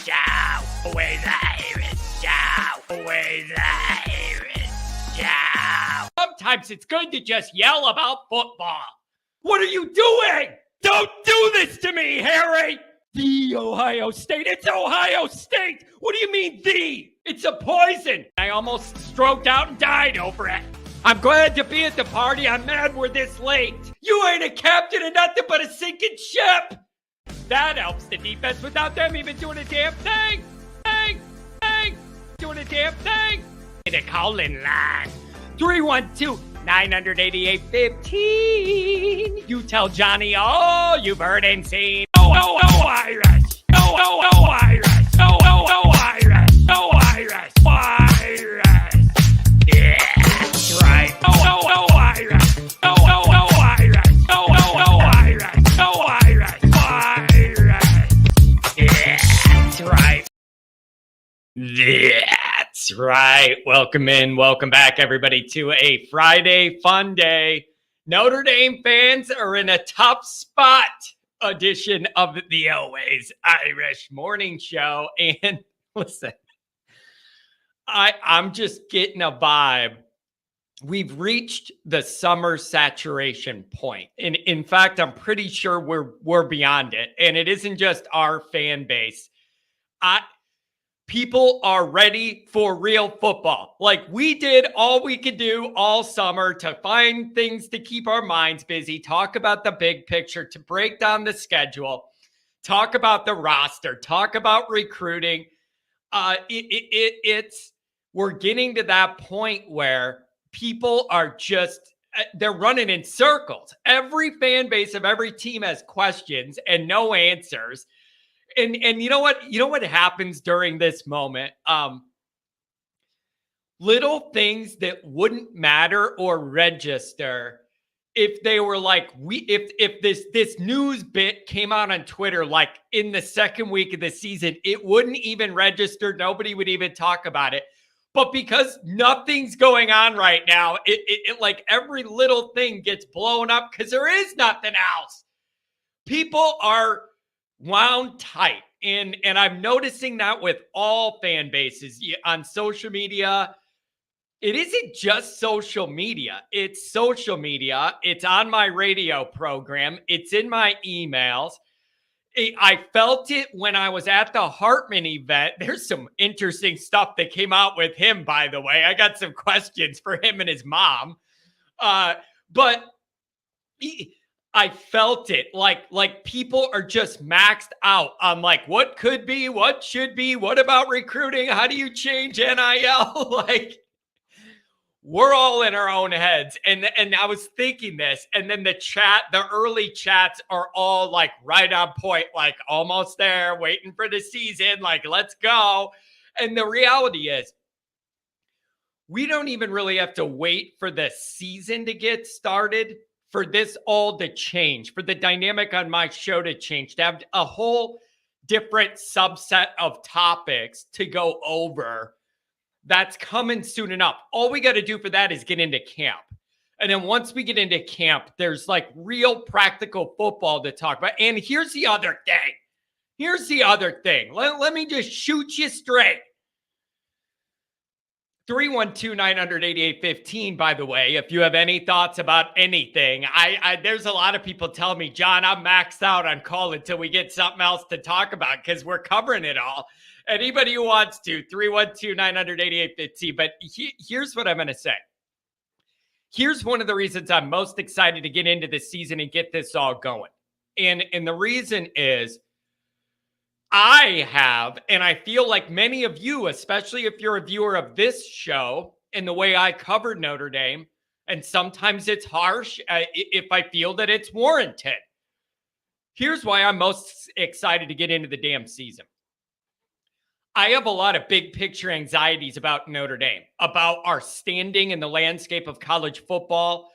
Show with Irish. Show with Irish. Show. Sometimes it's good to just yell about football. What are you doing? Don't do this to me, Harry! The Ohio State. It's Ohio State! What do you mean, the? It's a poison. I almost stroked out and died over it. I'm glad to be at the party. I'm mad we're this late. You ain't a captain of nothing but a sinking ship. That helps the defense without them even doing a damn thing. Doing a damn thing. The calling line. 312-988-15. You tell Johnny all you've heard and seen. Oh, Irish. Oh, Irish. Oh, Irish. Oh, Irish. Irish. Yeah, that's right. Oh, Irish. Oh, Irish. Oh, Irish. Oh, Irish. Irish. Yeah, that's right. That's right. Welcome in. Welcome back, everybody, to a Friday fun day. Notre Dame fans are in a tough spot edition of the Always Irish Morning Show. And listen, I'm just getting a vibe. We've reached the summer saturation point. And in fact, I'm pretty sure we're beyond it. And it isn't just our fan base. People are ready for real football. Like we did all we could do all summer to find things to keep our minds busy, talk about the big picture, to break down the schedule, talk about the roster, talk about recruiting. We're getting to that point where people are they're running in circles. Every fan base of every team has questions and no answers. And you know what? You know what happens during this moment? Little things that wouldn't matter or register if they were like if this news bit came out on Twitter like in the second week of the season, it wouldn't even register. Nobody would even talk about it. But because nothing's going on right now, it like every little thing gets blown up because there is nothing else. People are wound tight. And I'm noticing that with all fan bases on social media. It isn't just social media. It's social media. It's on my radio program. It's in my emails. I felt it when I was at the Hartman event. There's some interesting stuff that came out with him, by the way. I got some questions for him and his mom. But I felt it like people are just maxed out on like what could be, what should be, what about recruiting? How do you change NIL? Like we're all in our own heads. And I was thinking this, and then the early chats are all like right on point, like almost there, waiting for the season, like let's go. And the reality is we don't even really have to wait for the season to get started for this all to change, for the dynamic on my show to change, to have a whole different subset of topics to go over. That's coming soon enough. All we got to do for that is get into camp. And then once we get into camp, there's like real practical football to talk about. And here's the other thing. Let me just shoot you straight. 312-988-15, by the way, if you have any thoughts about anything. There's a lot of people tell me, John, I'm maxed out on call until we get something else to talk about because we're covering it all. Anybody who wants to, 312-988-15. But here's what I'm going to say. Here's one of the reasons I'm most excited to get into this season and get this all going. And the reason is I have, and I feel like many of you, especially if you're a viewer of this show and the way I covered Notre Dame, and sometimes it's harsh if I feel that it's warranted. Here's why I'm most excited to get into the damn season. I have a lot of big picture anxieties about Notre Dame, about our standing in the landscape of college football.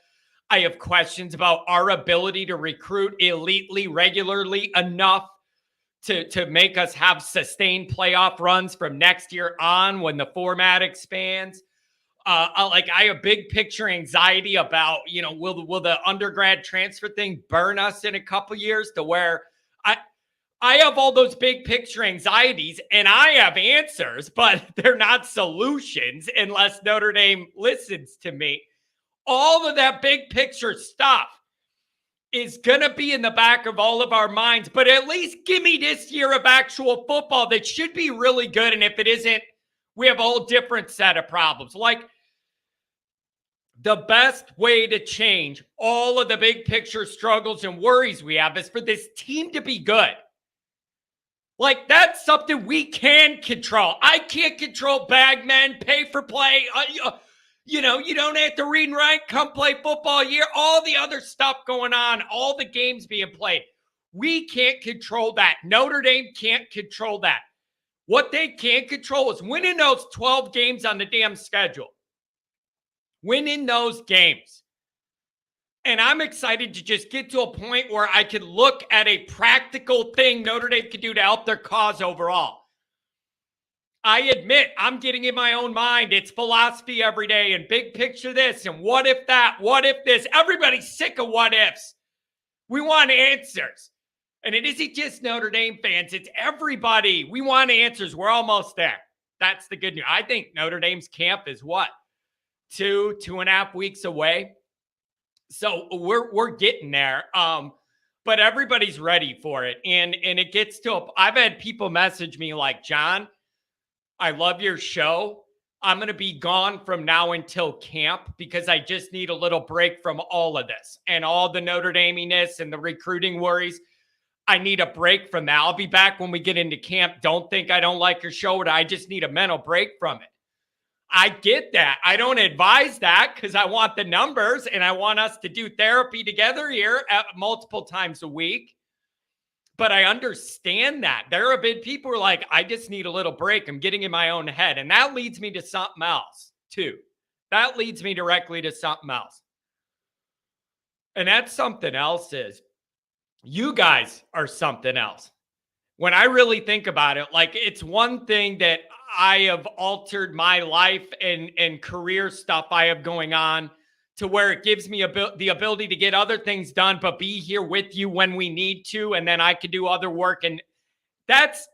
I have questions about our ability to recruit elitely, regularly enough to make us have sustained playoff runs from next year on when the format expands. I have big picture anxiety about, will the undergrad transfer thing burn us in a couple years to where I have all those big picture anxieties and I have answers, but they're not solutions unless Notre Dame listens to me. All of that big picture stuff is going to be in the back of all of our minds, but at least give me this year of actual football that should be really good. And if it isn't, we have a whole different set of problems. Like, the best way to change all of the big picture struggles and worries we have is for this team to be good. Like, that's something we can control. I can't control bag men, pay for play. You don't have to read and write, come play football year, all the other stuff going on, all the games being played. We can't control that. Notre Dame can't control that. What they can control is winning those 12 games on the damn schedule. Winning those games. And I'm excited to just get to a point where I can look at a practical thing Notre Dame can do to help their cause overall. I admit I'm getting in my own mind. It's philosophy every day and big picture this and what if that, what if this. Everybody's sick of what ifs. We want answers. And it isn't just Notre Dame fans. It's everybody. We want answers. We're almost there. That's the good news. I think Notre Dame's camp is what? 2.5 weeks away. So we're getting there. But everybody's ready for it. And it gets to I've had people message me like, John, I love your show. I'm going to be gone from now until camp because I just need a little break from all of this and all the Notre Dame-iness and the recruiting worries. I need a break from that. I'll be back when we get into camp. Don't think I don't like your show. I just need a mental break from it. I get that. I don't advise that because I want the numbers and I want us to do therapy together here multiple times a week. But I understand that. There have been people who are like, I just need a little break. I'm getting in my own head. And that leads me to something else, too. That leads me directly to something else. And that something else is you guys are something else. When I really think about it, like, it's one thing that I have altered my life and career stuff I have going on to where it gives me the ability to get other things done, but be here with you when we need to. And then I can do other work. And that's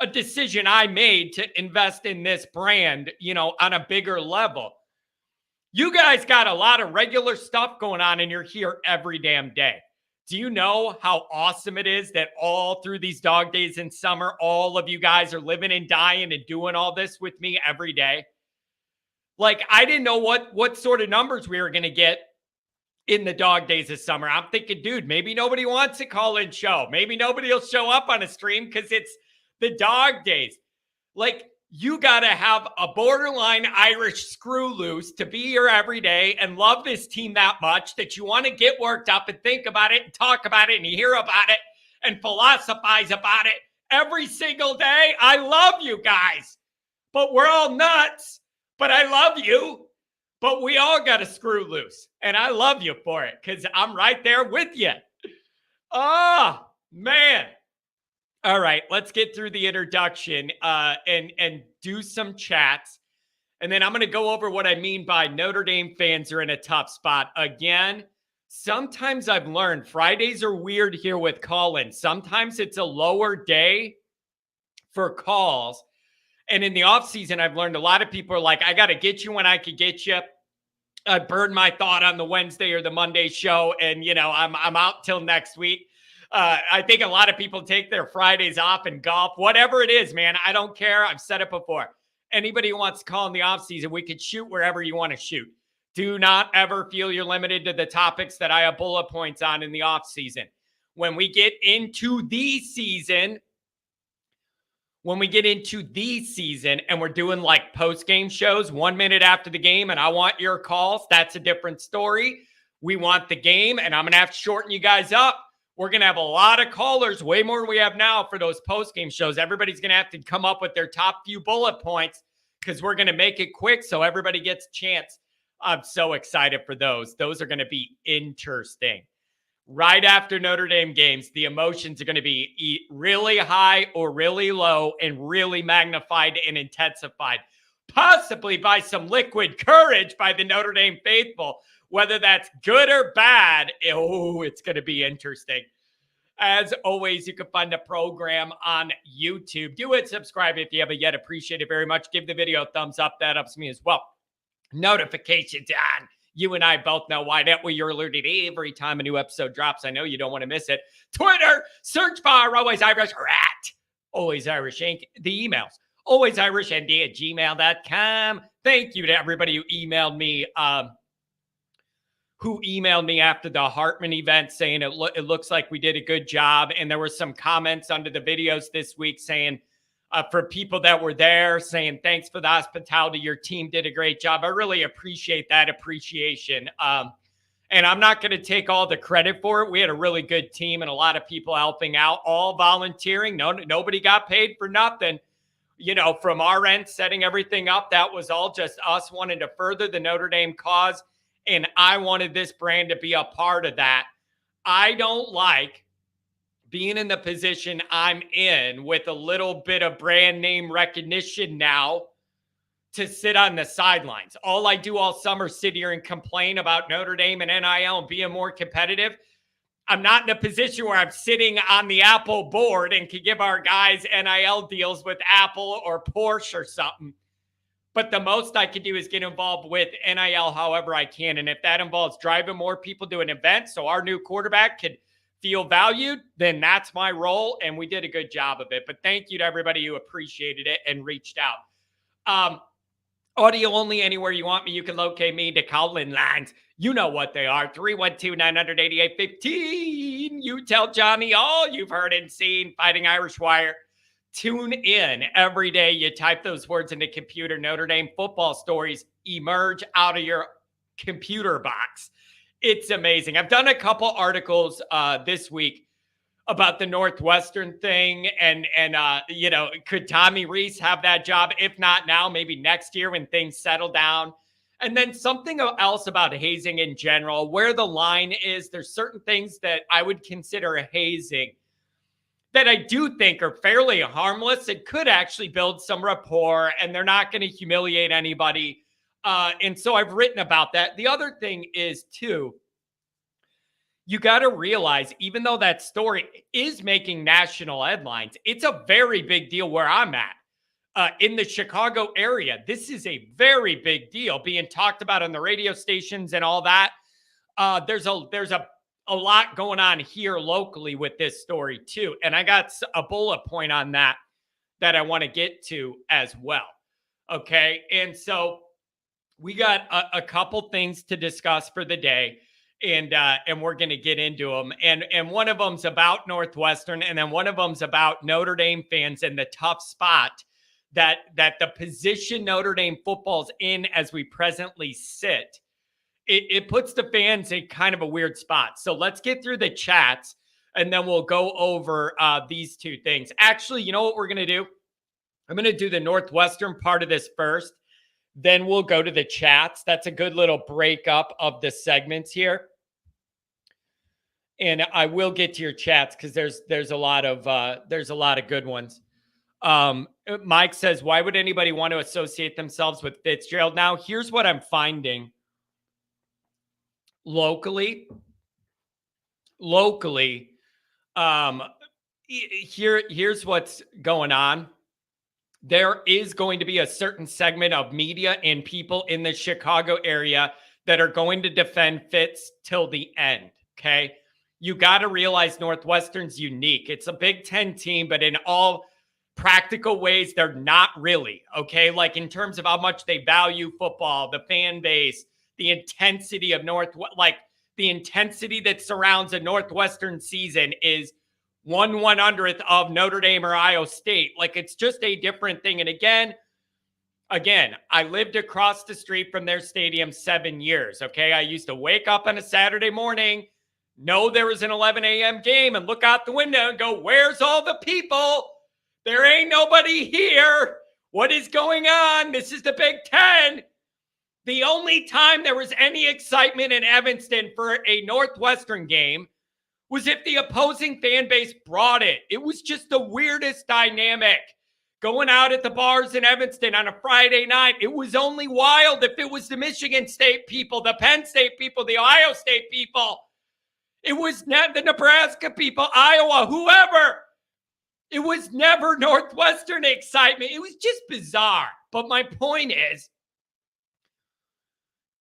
a decision I made to invest in this brand, on a bigger level. You guys got a lot of regular stuff going on and you're here every damn day. Do you know how awesome it is that all through these dog days in summer, all of you guys are living and dying and doing all this with me every day? Like, I didn't know what sort of numbers we were going to get in the dog days of summer. I'm thinking, dude, maybe nobody wants a call-in show. Maybe nobody will show up on a stream because it's the dog days. Like, you got to have a borderline Irish screw loose to be here every day and love this team that much that you want to get worked up and think about it and talk about it and hear about it and philosophize about it every single day. I love you guys, but we're all nuts. But I love you, but we all got to screw loose. And I love you for it because I'm right there with you. Oh, man. All right, let's get through the introduction and do some chats. And then I'm going to go over what I mean by Notre Dame fans are in a tough spot. Again, sometimes I've learned Fridays are weird here with call-in. Sometimes it's a lower day for calls. And in the offseason, I've learned a lot of people are like, I got to get you when I could get you. I burned my thought on the Wednesday or the Monday show, and, I'm out till next week. I think a lot of people take their Fridays off and golf, whatever it is, man. I don't care. I've said it before. Anybody who wants to call in the offseason, we could shoot wherever you want to shoot. Do not ever feel you're limited to the topics that I have bullet points on in the offseason. When we get into the season, and we're doing like post-game shows 1 minute after the game and I want your calls, that's a different story. We want the game, and I'm going to have to shorten you guys up. We're going to have a lot of callers, way more than we have now for those post-game shows. Everybody's going to have to come up with their top few bullet points because we're going to make it quick so everybody gets a chance. I'm so excited for those. Those are going to be interesting. Right after Notre Dame games, the emotions are going to be really high or really low and really magnified and intensified, possibly by some liquid courage by the Notre Dame faithful. Whether that's good or bad, it's going to be interesting. As always, you can find the program on YouTube. Do it, subscribe if you haven't yet. Appreciate it very much. Give the video a thumbs up. That helps me as well. Notifications on. You and I both know why. That way you're alerted every time a new episode drops. I know you don't want to miss it. Twitter, search bar, Always Irish, or at Always Irish Inc. The emails, alwaysirishnd@gmail.com. Thank you to everybody who emailed me. Who emailed me after the Hartman event saying it looks like we did a good job. And there were some comments under the videos this week saying, for people that were there, saying thanks for the hospitality. Your team did a great job. I really appreciate that appreciation. And I'm not going to take all the credit for it. We had a really good team and a lot of people helping out, all volunteering. Nobody got paid for nothing. You know, from our end, setting everything up, that was all just us wanting to further the Notre Dame cause. And I wanted this brand to be a part of that. I don't like being in the position I'm in with a little bit of brand name recognition now to sit on the sidelines. All I do all summer, sit here and complain about Notre Dame and NIL and being more competitive. I'm not in a position where I'm sitting on the Apple board and can give our guys NIL deals with Apple or Porsche or something. But the most I can do is get involved with NIL however I can. And if that involves driving more people to an event so our new quarterback could feel valued, then that's my role. And we did a good job of it. But thank you to everybody who appreciated it and reached out. Audio only anywhere you want me. You can locate me. The call-in lines. You know what they are. 312-988-15. You tell Johnny all you've heard and seen. Fighting Irish Wire. Tune in every day. You type those words in the computer. Notre Dame football stories emerge out of your computer box. It's amazing. I've done a couple articles this week about the Northwestern thing. And you know, could Tommy Rees have that job? If not now, maybe next year when things settle down. And then something else about hazing in general, where the line is. There's certain things that I would consider a hazing that I do think are fairly harmless. It could actually build some rapport, and they're not going to humiliate anybody. And so I've written about that. The other thing is, too, you got to realize, even though that story is making national headlines, it's a very big deal where I'm at. In the Chicago area, this is a very big deal being talked about on the radio stations and all that. There's a lot going on here locally with this story too. And I got a bullet point on that I want to get to as well. Okay. And so we got a couple things to discuss for the day, and we're going to get into them. And one of them's about Northwestern, and then one of them's about Notre Dame fans and the tough spot that the position Notre Dame football's in as we presently sit. It puts the fans in kind of a weird spot. So let's get through the chats, and then we'll go over these two things. Actually, you know what we're going to do? I'm going to do the Northwestern part of this first. Then we'll go to the chats. That's a good little breakup of the segments here. And I will get to your chats because there's a lot of good ones. Mike says, why would anybody want to associate themselves with Fitzgerald? Now, here's what I'm finding. Locally, here's what's going on. There is going to be a certain segment of media and people in the Chicago area that are going to defend Fitz till the end, okay? You got to realize Northwestern's unique. It's a Big Ten team, but in all practical ways, they're not really, okay? Like in terms of how much they value football, the fan base, the intensity of the intensity that surrounds a Northwestern season is 1/100th of Notre Dame or Iowa State. Like, it's just a different thing. And again, I lived across the street from their stadium 7 years. Okay. I used to wake up on a Saturday morning, know there was an 11 a.m. game, and look out the window and go, where's all the people? There ain't nobody here. What is going on? This is the Big Ten. The only time there was any excitement in Evanston for a Northwestern game was if the opposing fan base brought it. It was just the weirdest dynamic. Going out at the bars in Evanston on a Friday night, it was only wild if it was the Michigan State people, the Penn State people, the Ohio State people. It was not the Nebraska people, Iowa, whoever. It was never Northwestern excitement. It was just bizarre. But my point is,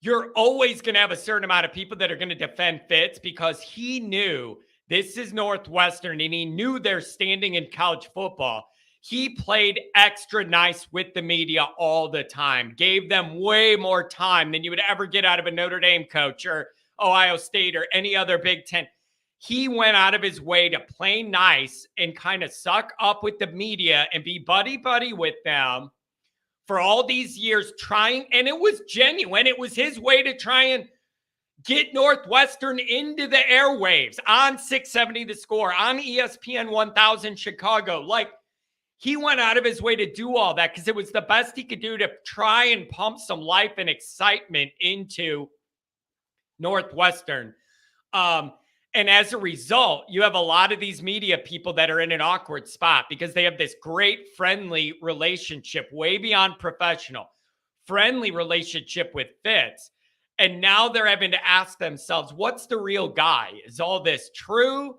you're always going to have a certain amount of people that are going to defend Fitz because he knew this is Northwestern and he knew their standing in college football. He played extra nice with the media all the time, gave them way more time than you would ever get out of a Notre Dame coach or Ohio State or any other Big Ten. He went out of his way to play nice and kind of suck up with the media and be buddy-buddy with them for all these years trying, and it was genuine. It was his way to try and get Northwestern into the airwaves on 670 The Score, on ESPN 1000 Chicago. Like, he went out of his way to do all that because it was the best he could do to try and pump some life and excitement into Northwestern. And as a result, you have a lot of these media people that are in an awkward spot because they have this great friendly relationship, way beyond professional, friendly relationship with Fitz. And now they're having to ask themselves, what's the real guy? Is all this true?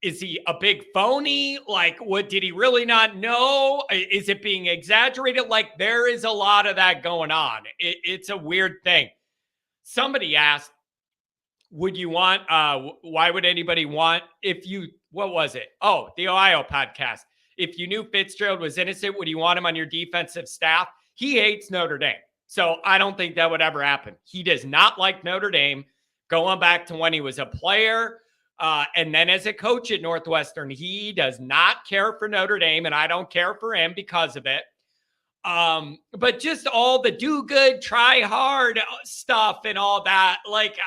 Is he a big phony? Like, what, did he really not know? Is it being exaggerated? Like, there is a lot of that going on. It's a weird thing. Somebody asked, would you want, why would anybody want, what was it? Oh, the Ohio podcast. If you knew Fitzgerald was innocent, would you want him on your defensive staff? He hates Notre Dame. So I don't think that would ever happen. He does not like Notre Dame, going back to when he was a player and then as a coach at Northwestern. He does not care for Notre Dame, and I don't care for him because of it. But just all the do good, try hard stuff and all that. Like,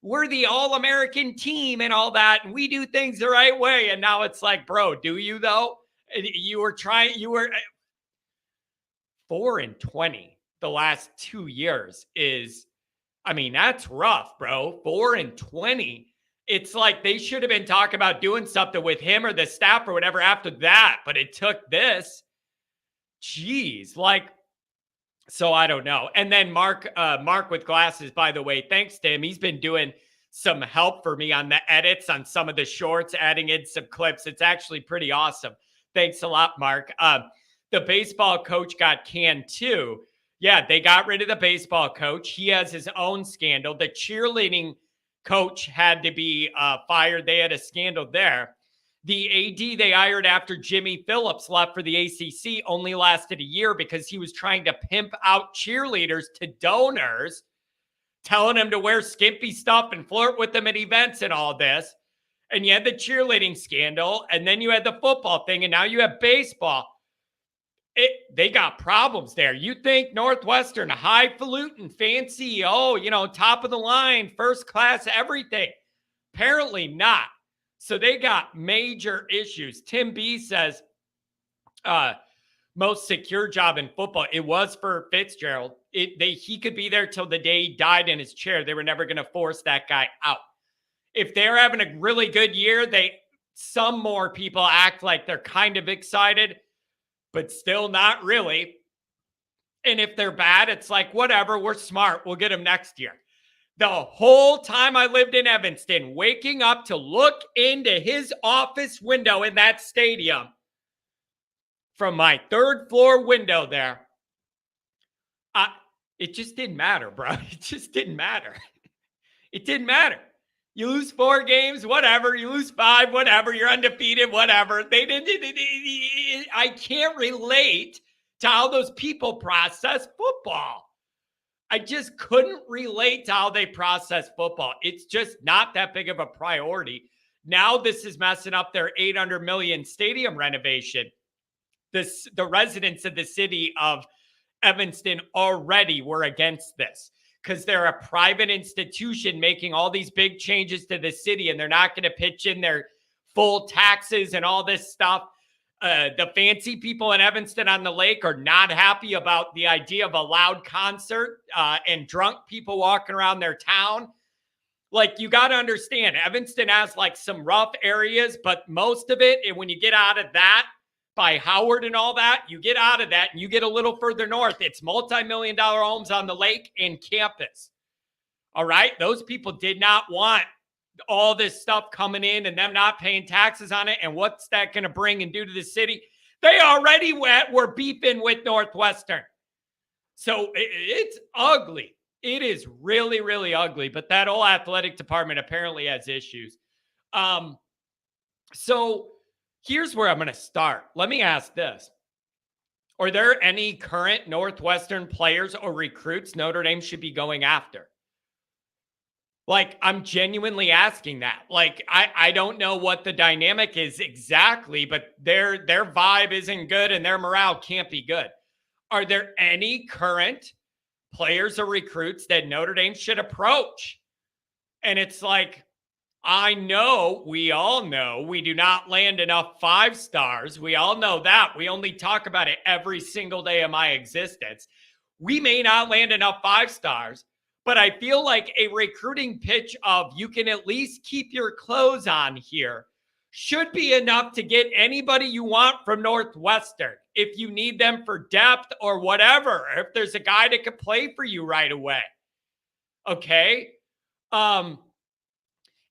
we're the all-American team and all that, and we do things the right way. And now it's like, bro, do you though? You were 4-20 the last 2 years that's rough, bro. 4-20. It's like they should have been talking about doing something with him or the staff or whatever after that, but it took this. Jeez, so I don't know. And then Mark with glasses, by the way, thanks to him. He's been doing some help for me on the edits on some of the shorts, adding in some clips. It's actually pretty awesome. Thanks a lot, Mark. The baseball coach got canned too. Yeah, they got rid of the baseball coach. He has his own scandal. The cheerleading coach had to be fired. They had a scandal there. The AD they hired after Jimmy Phillips left for the ACC only lasted a year because he was trying to pimp out cheerleaders to donors, telling them to wear skimpy stuff and flirt with them at events and all this. And you had the cheerleading scandal, and then you had the football thing, and now you have baseball. They got problems there. You think Northwestern, highfalutin, fancy, top of the line, first class, everything. Apparently not. So they got major issues. Tim B says, most secure job in football. It was for Fitzgerald. He could be there till the day he died in his chair. They were never going to force that guy out. If they're having a really good year, some more people act like they're kind of excited, but still not really. And if they're bad, it's like, whatever, we're smart. We'll get them next year. The whole time I lived in Evanston, waking up to look into his office window in that stadium from my third floor window there, it just didn't matter, bro. It just didn't matter. It didn't matter. You lose 4 games, whatever. You lose 5, whatever. You're undefeated, whatever. I can't relate to how those people process football. I just couldn't relate to how they process football. It's just not that big of a priority. Now this is messing up their $800 million stadium renovation. The residents of the city of Evanston already were against this because they're a private institution making all these big changes to the city, and they're not going to pitch in their full taxes and all this stuff. The fancy people in Evanston on the Lake are not happy about the idea of a loud concert and drunk people walking around their town. Like, you got to understand, Evanston has some rough areas, but most of it, and when you get out of that, by Howard and all that, you get out of that and you get a little further north. It's multi-million-dollar homes on the lake and campus. All right? Those people did not want all this stuff coming in and them not paying taxes on it. And what's that going to bring and do to the city? They already were beefing with Northwestern. So it's ugly. It is really, really ugly. But that whole athletic department apparently has issues. So here's where I'm going to start. Let me ask this. Are there any current Northwestern players or recruits Notre Dame should be going after? Like, I'm genuinely asking that. Like, I don't know what the dynamic is exactly, but their vibe isn't good and their morale can't be good. Are there any current players or recruits that Notre Dame should approach? And it's like, we all know we do not land enough 5 stars. We all know that. We only talk about it every single day of my existence. We may not land enough 5 stars, but I feel like a recruiting pitch of you can at least keep your clothes on here should be enough to get anybody you want from Northwestern. If you need them for depth or whatever, if there's a guy that could play for you right away. Okay.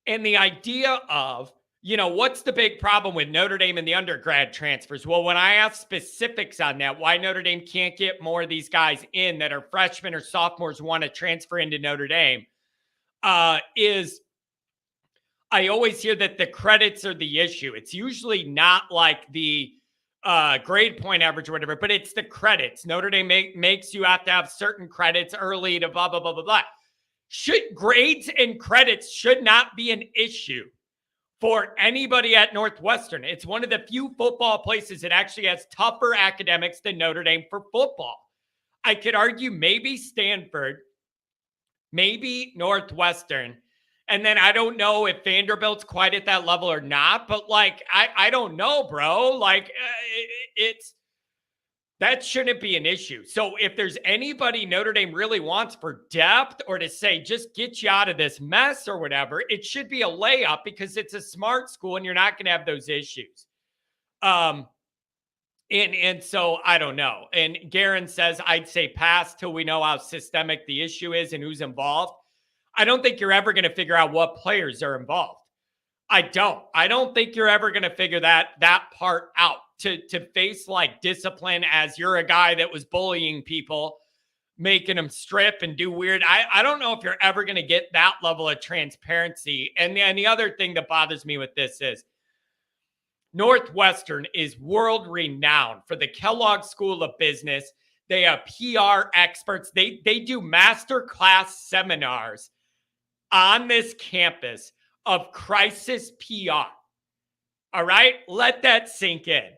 And the idea of, what's the big problem with Notre Dame and the undergrad transfers? Well, when I ask specifics on that, why Notre Dame can't get more of these guys in that are freshmen or sophomores want to transfer into Notre Dame, is I always hear that the credits are the issue. It's usually not like the grade point average or whatever, but it's the credits. Notre Dame makes you have to have certain credits early to blah, blah, blah, blah, blah. Grades and credits should not be an issue for anybody at Northwestern. It's one of the few football places that actually has tougher academics than Notre Dame for football. I could argue maybe Stanford, maybe Northwestern, and then I don't know if Vanderbilt's quite at that level or not, but like, I don't know, bro. Like, that shouldn't be an issue. So if there's anybody Notre Dame really wants for depth or to say, just get you out of this mess or whatever, it should be a layup because it's a smart school and you're not going to have those issues. And so I don't know. And Garen says, I'd say pass till we know how systemic the issue is and who's involved. I don't think you're ever going to figure out what players are involved. I don't think you're ever going to figure that part out. To face like discipline as you're a guy that was bullying people, making them strip and do weird. I don't know if you're ever going to get that level of transparency. And the other thing that bothers me with this is Northwestern is world renowned for the Kellogg School of Business. They have PR experts. They do masterclass seminars on this campus of crisis PR. All right, let that sink in.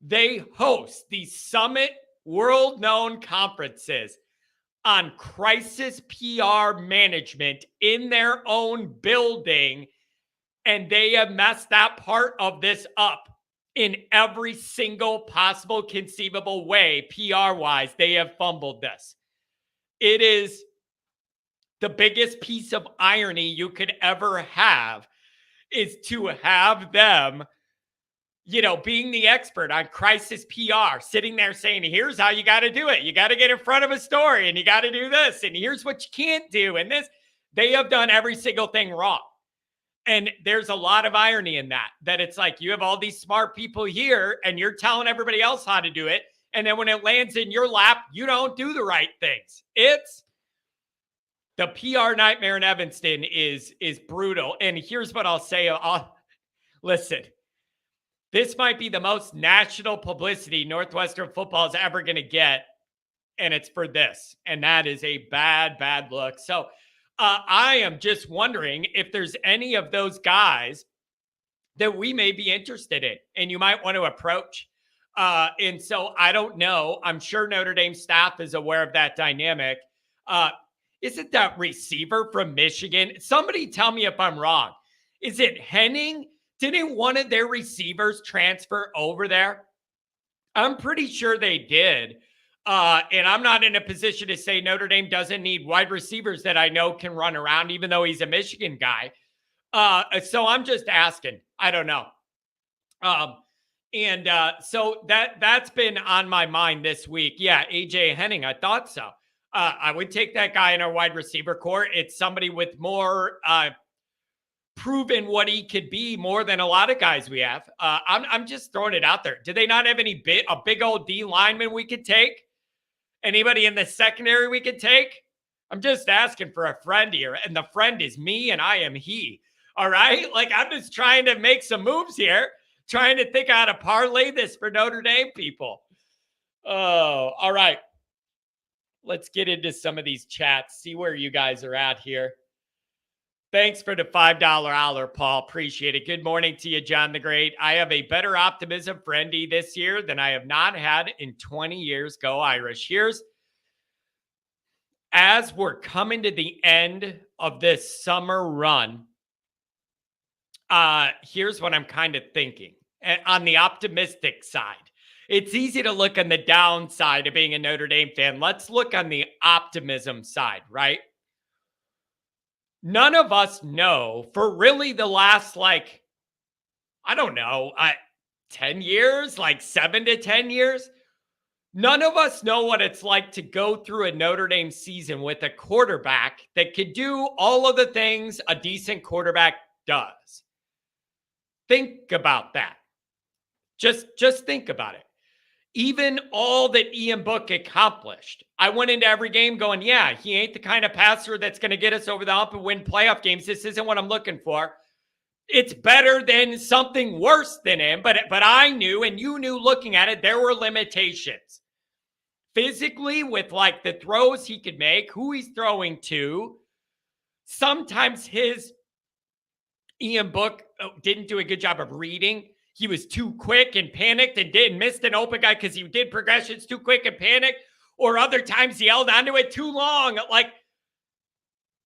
They host the Summit world-known conferences on crisis PR management in their own building, and they have messed that part of this up in every single possible conceivable way, PR-wise. They have fumbled this. It is the biggest piece of irony you could ever have is to have them being the expert on crisis PR, sitting there saying, here's how you got to do it. You got to get in front of a story and you got to do this. And here's what you can't do. And this, they have done every single thing wrong. And there's a lot of irony in that it's like you have all these smart people here and you're telling everybody else how to do it. And then when it lands in your lap, you don't do the right things. It's the PR nightmare in Evanston is brutal. And here's what I'll say. Listen. This might be the most national publicity Northwestern football is ever going to get, and it's for this. And that is a bad, bad look. So I am just wondering if there's any of those guys that we may be interested in and you might want to approach. And so I don't know. I'm sure Notre Dame staff is aware of that dynamic. Isn't that receiver from Michigan? Somebody tell me if I'm wrong. Is it Henning? Didn't one of their receivers transfer over there? I'm pretty sure they did. And I'm not in a position to say Notre Dame doesn't need wide receivers that I know can run around, even though he's a Michigan guy. So I'm just asking. I don't know. So that's been on my mind this week. Yeah, AJ Henning, I thought so. I would take that guy in our wide receiver core. It's somebody with more proven what he could be more than a lot of guys we have. I'm just throwing it out there. Do they not have a big old D lineman we could take? Anybody in the secondary we could take? I'm just asking for a friend here, and the friend is me, and I am he. All right? Like, I'm just trying to make some moves here, trying to think how to parlay this for Notre Dame people. Oh, all right. Let's get into some of these chats, see where you guys are at here. Thanks for the $5 hour, Paul. Appreciate it. Good morning to you, John the Great. I have a better optimism for ND this year than I have not had in 20 years. Go Irish. As we're coming to the end of this summer run, here's what I'm kind of thinking. On the optimistic side, it's easy to look on the downside of being a Notre Dame fan. Let's look on the optimism side, right? None of us know for really the last, 10 years, 7 to 10 years. None of us know what it's like to go through a Notre Dame season with a quarterback that could do all of the things a decent quarterback does. Think about that. Just think about it. Even all that Ian Book accomplished, I went into every game going, yeah, he ain't the kind of passer that's going to get us over the hump and win playoff games. This isn't what I'm looking for. It's better than something worse than him, but I knew, and you knew looking at it, there were limitations. Physically, with the throws he could make, who he's throwing to. Sometimes Ian Book didn't do a good job of reading. He was too quick and panicked and missed an open guy because he did progressions too quick and panicked. Or other times he held onto it too long.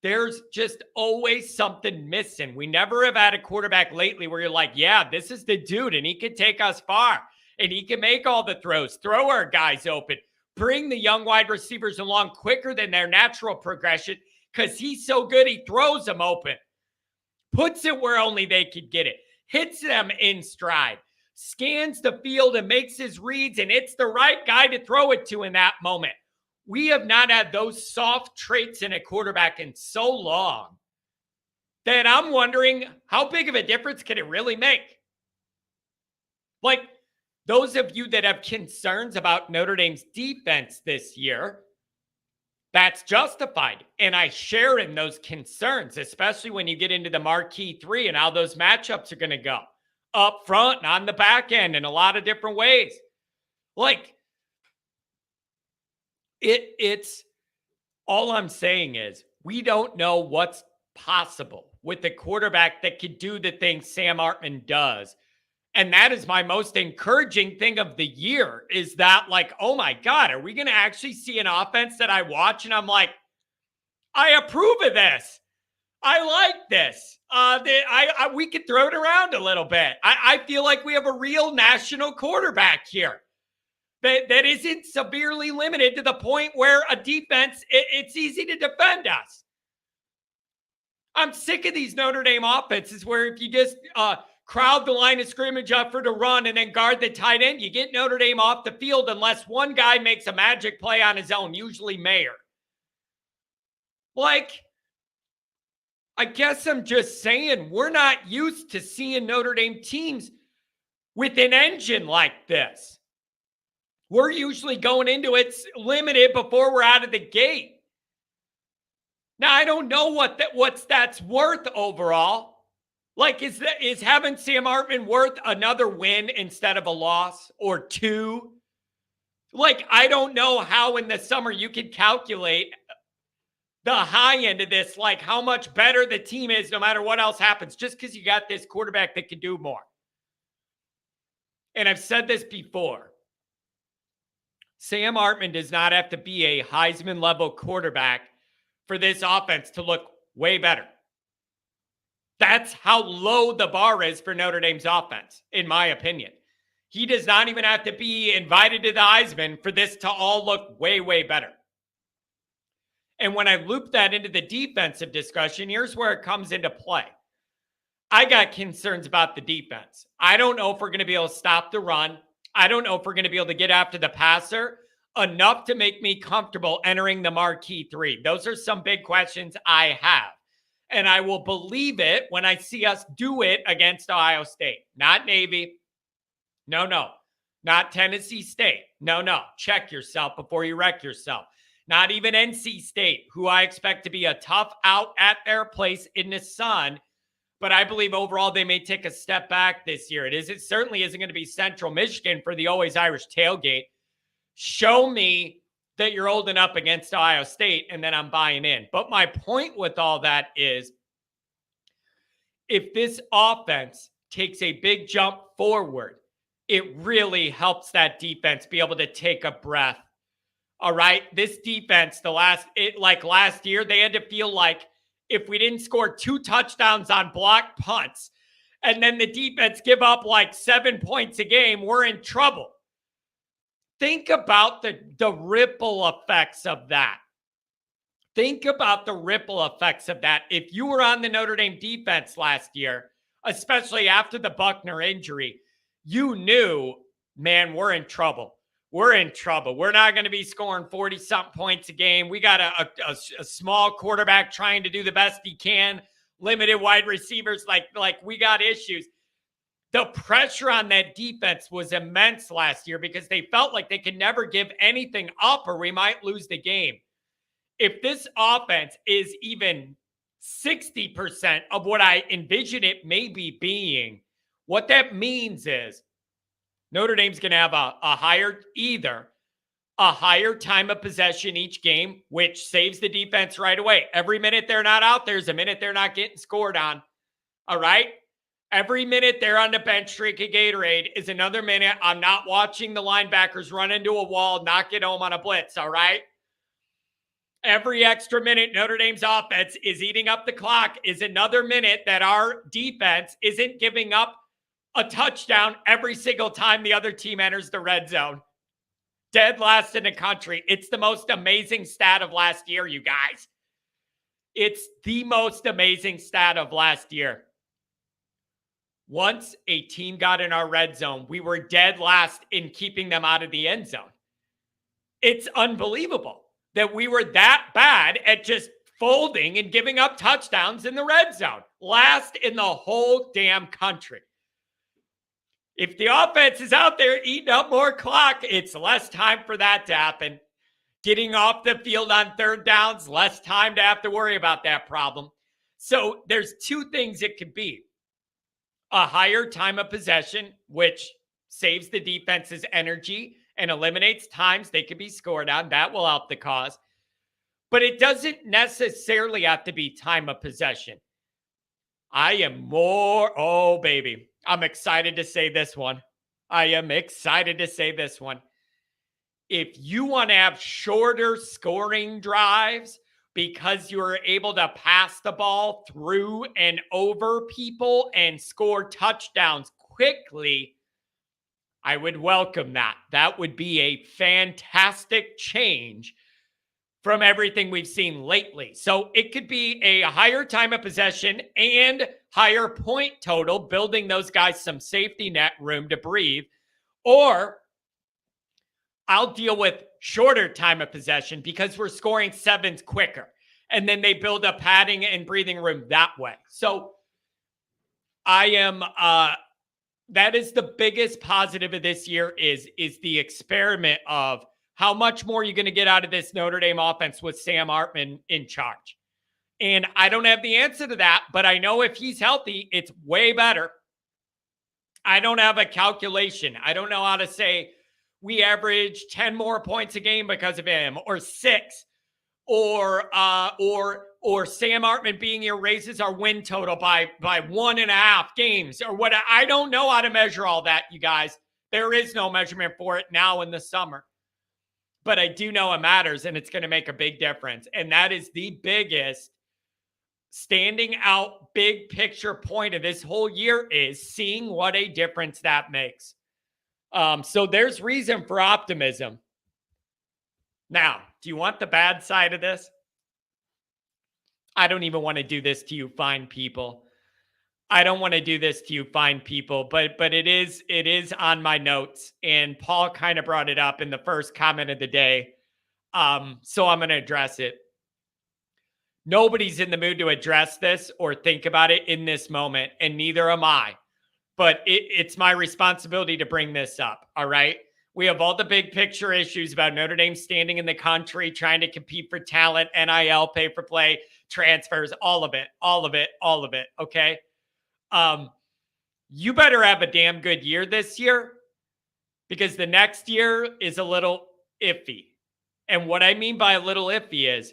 There's just always something missing. We never have had a quarterback lately where you're like, yeah, this is the dude and he could take us far. And he can make all the throws, throw our guys open, bring the young wide receivers along quicker than their natural progression because he's so good he throws them open. Puts it where only they could get it. Hits them in stride, scans the field and makes his reads, and it's the right guy to throw it to in that moment. We have not had those soft traits in a quarterback in so long that I'm wondering how big of a difference can it really make? Those of you that have concerns about Notre Dame's defense this year, that's justified. And I share in those concerns, especially when you get into the marquee three and how those matchups are going to go up front and on the back end in a lot of different ways. It's all I'm saying is we don't know what's possible with a quarterback that could do the things Sam Hartman does. And that is my most encouraging thing of the year is that oh my God, are we going to actually see an offense that I watch and I'm like, I approve of this. I like this. We could throw it around a little bit. I feel like we have a real national quarterback here that isn't severely limited to the point where a defense, it's easy to defend us. I'm sick of these Notre Dame offenses where if you just crowd the line of scrimmage up for the run and then guard the tight end, you get Notre Dame off the field unless one guy makes a magic play on his own, usually Mayer. I guess I'm just saying we're not used to seeing Notre Dame teams with an engine like this. We're usually going into it limited before we're out of the gate. Now, I don't know what that's worth overall. Is having Sam Hartman worth another win instead of a loss or two? I don't know how in the summer you can calculate the high end of this, how much better the team is no matter what else happens, just because you got this quarterback that can do more. And I've said this before. Sam Hartman does not have to be a Heisman-level quarterback for this offense to look way better. That's how low the bar is for Notre Dame's offense, in my opinion. He does not even have to be invited to the Heisman for this to all look way, way better. And when I loop that into the defensive discussion, here's where it comes into play. I got concerns about the defense. I don't know if we're going to be able to stop the run. I don't know if we're going to be able to get after the passer enough to make me comfortable entering the marquee three. Those are some big questions I have. And I will believe it when I see us do it against Ohio State. Not Navy. No. Not Tennessee State. No. Check yourself before you wreck yourself. Not even NC State, who I expect to be a tough out at their place in the sun. But I believe overall they may take a step back this year. It certainly isn't going to be Central Michigan for the Always Irish tailgate. Show me that you're holding up against Ohio State, and then I'm buying in. But my point with all that is, if this offense takes a big jump forward, it really helps that defense be able to take a breath. All right. This defense, last year, they had to feel like if we didn't score 2 touchdowns on blocked punts and then the defense give up like 7 points a game, we're in trouble. Think about the ripple effects of that. Think about the ripple effects of that. If you were on the Notre Dame defense last year, especially after the Buckner injury, you knew, man, we're in trouble. We're in trouble. We're not going to be scoring 40-something points a game. We got a small quarterback trying to do the best he can, limited wide receivers, like we got issues. The pressure on that defense was immense last year because they felt like they could never give anything up or we might lose the game. If this offense is even 60% of what I envision it maybe being, what that means is Notre Dame's going to have either a higher time of possession each game, which saves the defense right away. Every minute they're not out there is a minute they're not getting scored on. All right? Every minute they're on the bench drinking Gatorade is another minute I'm not watching the linebackers run into a wall, not get home on a blitz. All right? Every extra minute Notre Dame's offense is eating up the clock is another minute that our defense isn't giving up a touchdown every single time the other team enters the red zone. Dead last in the country. It's the most amazing stat of last year, you guys. It's the most amazing stat of last year. Once a team got in our red zone, we were dead last in keeping them out of the end zone. It's unbelievable that we were that bad at just folding and giving up touchdowns in the red zone. Last in the whole damn country. If the offense is out there eating up more clock, it's less time for that to happen. Getting off the field on third downs, less time to have to worry about that problem. So there's 2 things it could be. A higher time of possession, which saves the defense's energy and eliminates times they could be scored on. That will help the cause. But it doesn't necessarily have to be time of possession. I am more, oh baby, I'm excited to say this one. If you want to have shorter scoring drives because you're able to pass the ball through and over people and score touchdowns quickly, I would welcome that. That would be a fantastic change from everything we've seen lately. So it could be a higher time of possession and higher point total, building those guys some safety net room to breathe. Or I'll deal with shorter time of possession because we're scoring 7s quicker. And then they build up padding and breathing room that way. So that is the biggest positive of this year is the experiment of how much more you're going to get out of this Notre Dame offense with Sam Hartman in charge. And I don't have the answer to that, but I know if he's healthy, it's way better. I don't have a calculation. I don't know how to say we average 10 more points a game because of him, or 6, or Sam Hartman being here raises our win total by 1.5 games, or what. I don't know how to measure all that, you guys. There is no measurement for it now in the summer. But I do know it matters, and it's going to make a big difference. And that is the biggest standing out big picture point of this whole year, is seeing what a difference that makes. So there's reason for optimism. Now, do you want the bad side of this? I don't even want to do this to you fine people. I don't want to do this to you fine people, but it is on my notes, and Paul kind of brought it up in the first comment of the day. So I'm going to address it. Nobody's in the mood to address this or think about it in this moment, and neither am I. But it's my responsibility to bring this up, all right? We have all the big picture issues about Notre Dame standing in the country, trying to compete for talent, NIL, pay for play, transfers, all of it, okay? You better have a damn good year this year, because the next year is a little iffy. And what I mean by a little iffy is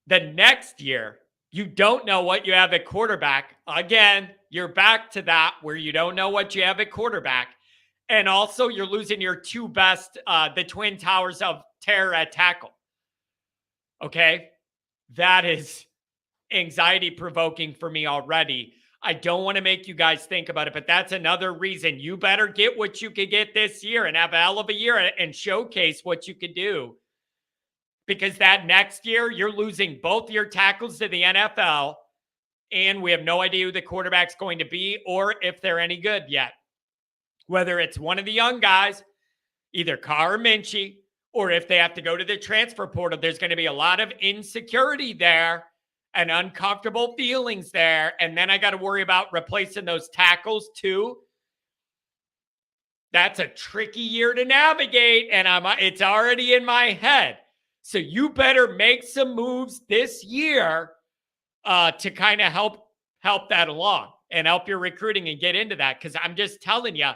the next year, you don't know what you have at quarterback. Again, you're back to that where you don't know what you have at quarterback. And also, you're losing your two best, the twin towers of terror at tackle. Okay? That is anxiety provoking for me already. I don't want to make you guys think about it, but that's another reason you better get what you could get this year and have a hell of a year and showcase what you could do. Because that next year, you're losing both your tackles to the NFL, and we have no idea who the quarterback's going to be or if they're any good yet. Whether it's one of the young guys, either Carr or Minchie, or if they have to go to the transfer portal, there's going to be a lot of insecurity there and uncomfortable feelings there. And then I got to worry about replacing those tackles too. That's a tricky year to navigate, and it's already in my head. So you better make some moves this year to kind of help that along and help your recruiting and get into that. Because I'm just telling you,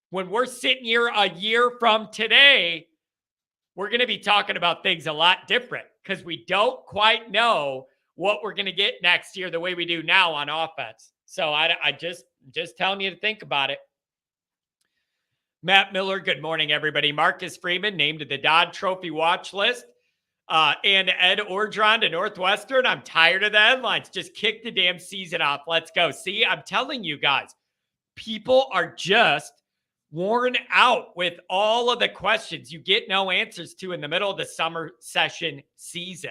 when we're sitting here a year from today, we're going to be talking about things a lot different because we don't quite know what we're going to get next year the way we do now on offense. So I just telling you to think about it. Matt Miller, good morning, everybody. Marcus Freeman named to the Dodd Trophy watch list. And Ed Orgeron to Northwestern. I'm tired of the headlines. Just kick the damn season off. Let's go. See, I'm telling you guys, people are just worn out with all of the questions you get no answers to in the middle of the summer session season.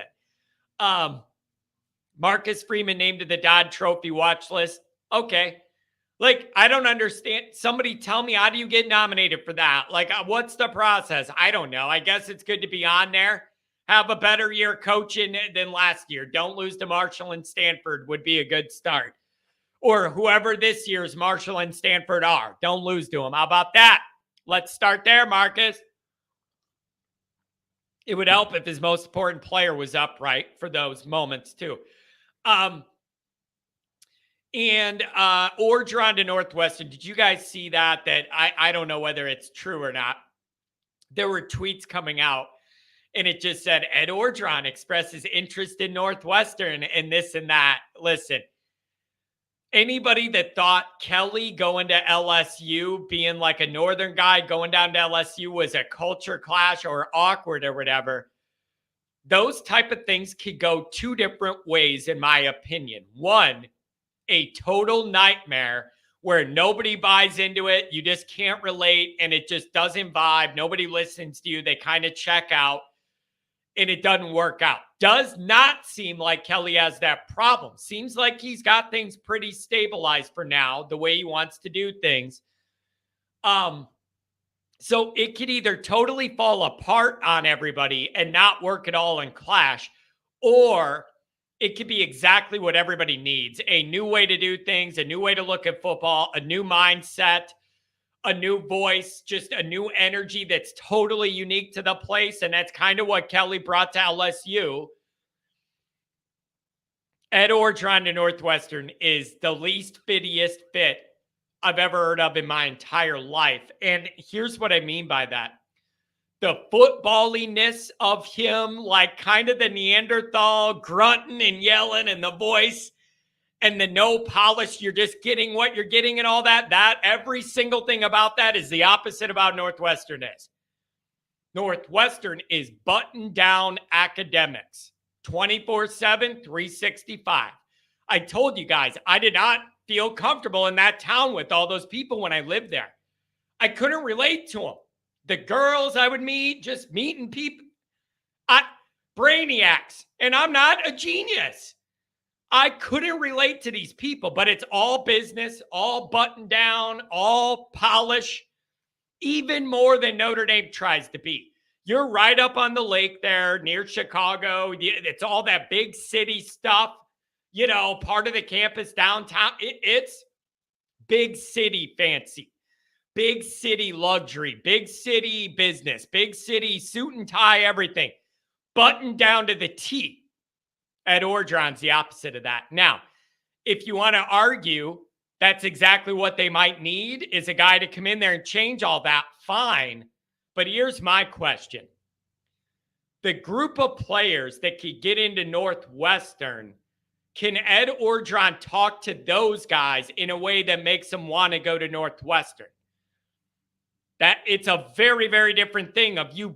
Marcus Freeman named to the Dodd Trophy watch list. Okay. Like, I don't understand. Somebody tell me, how do you get nominated for that? Like, what's the process? I don't know. I guess it's good to be on there. Have a better year coaching than last year. Don't lose to Marshall and Stanford would be a good start. Or whoever this year's Marshall and Stanford are. Don't lose to them. How about that? Let's start there, Marcus. It would help if his most important player was upright for those moments, too. Orgeron to Northwestern. Did you guys see that? That I don't know whether it's true or not. There were tweets coming out, and it just said, Ed Orgeron expresses interest in Northwestern and this and that. Listen, anybody that thought Kelly going to LSU, being like a Northern guy going down to LSU was a culture clash or awkward or whatever, those type of things could go two different ways, in my opinion. One, a total nightmare where nobody buys into it. You just can't relate and it just doesn't vibe. Nobody listens to you. They kind of check out and it doesn't work out. Does not seem like Kelly has that problem. Seems like he's got things pretty stabilized for now, the way he wants to do things. So it could either totally fall apart on everybody and not work at all and clash, or it could be exactly what everybody needs. A new way to do things, a new way to look at football, a new mindset, a new voice, just a new energy that's totally unique to the place. And that's kind of what Kelly brought to LSU. Ed Orgeron to Northwestern is the least fittiest fit I've ever heard of in my entire life. And here's what I mean by that. The footballiness of him, like kind of the Neanderthal grunting and yelling and the voice and the no polish, you're just getting what you're getting and all that. That every single thing about that is the opposite about Northwestern is. Northwestern is button down academics, 24/7, 365. I told you guys, I did not feel comfortable in that town with all those people when I lived there. I couldn't relate to them. The girls I would meet, just meeting people, brainiacs, and I'm not a genius. I couldn't relate to these people, but it's all business, all buttoned down, all polish, even more than Notre Dame tries to be. You're right up on the lake there near Chicago. It's all that big city stuff, part of the campus downtown. It's big city fancy, big city luxury, big city business, big city suit and tie, everything. Buttoned down to the T. At Orgeron's the opposite of that. Now, if you want to argue that's exactly what they might need is a guy to come in there and change all that, fine. But here's my question. The group of players that could get into Northwestern, can Ed Orgeron talk to those guys in a way that makes them want to go to Northwestern? That it's a very, very different thing of you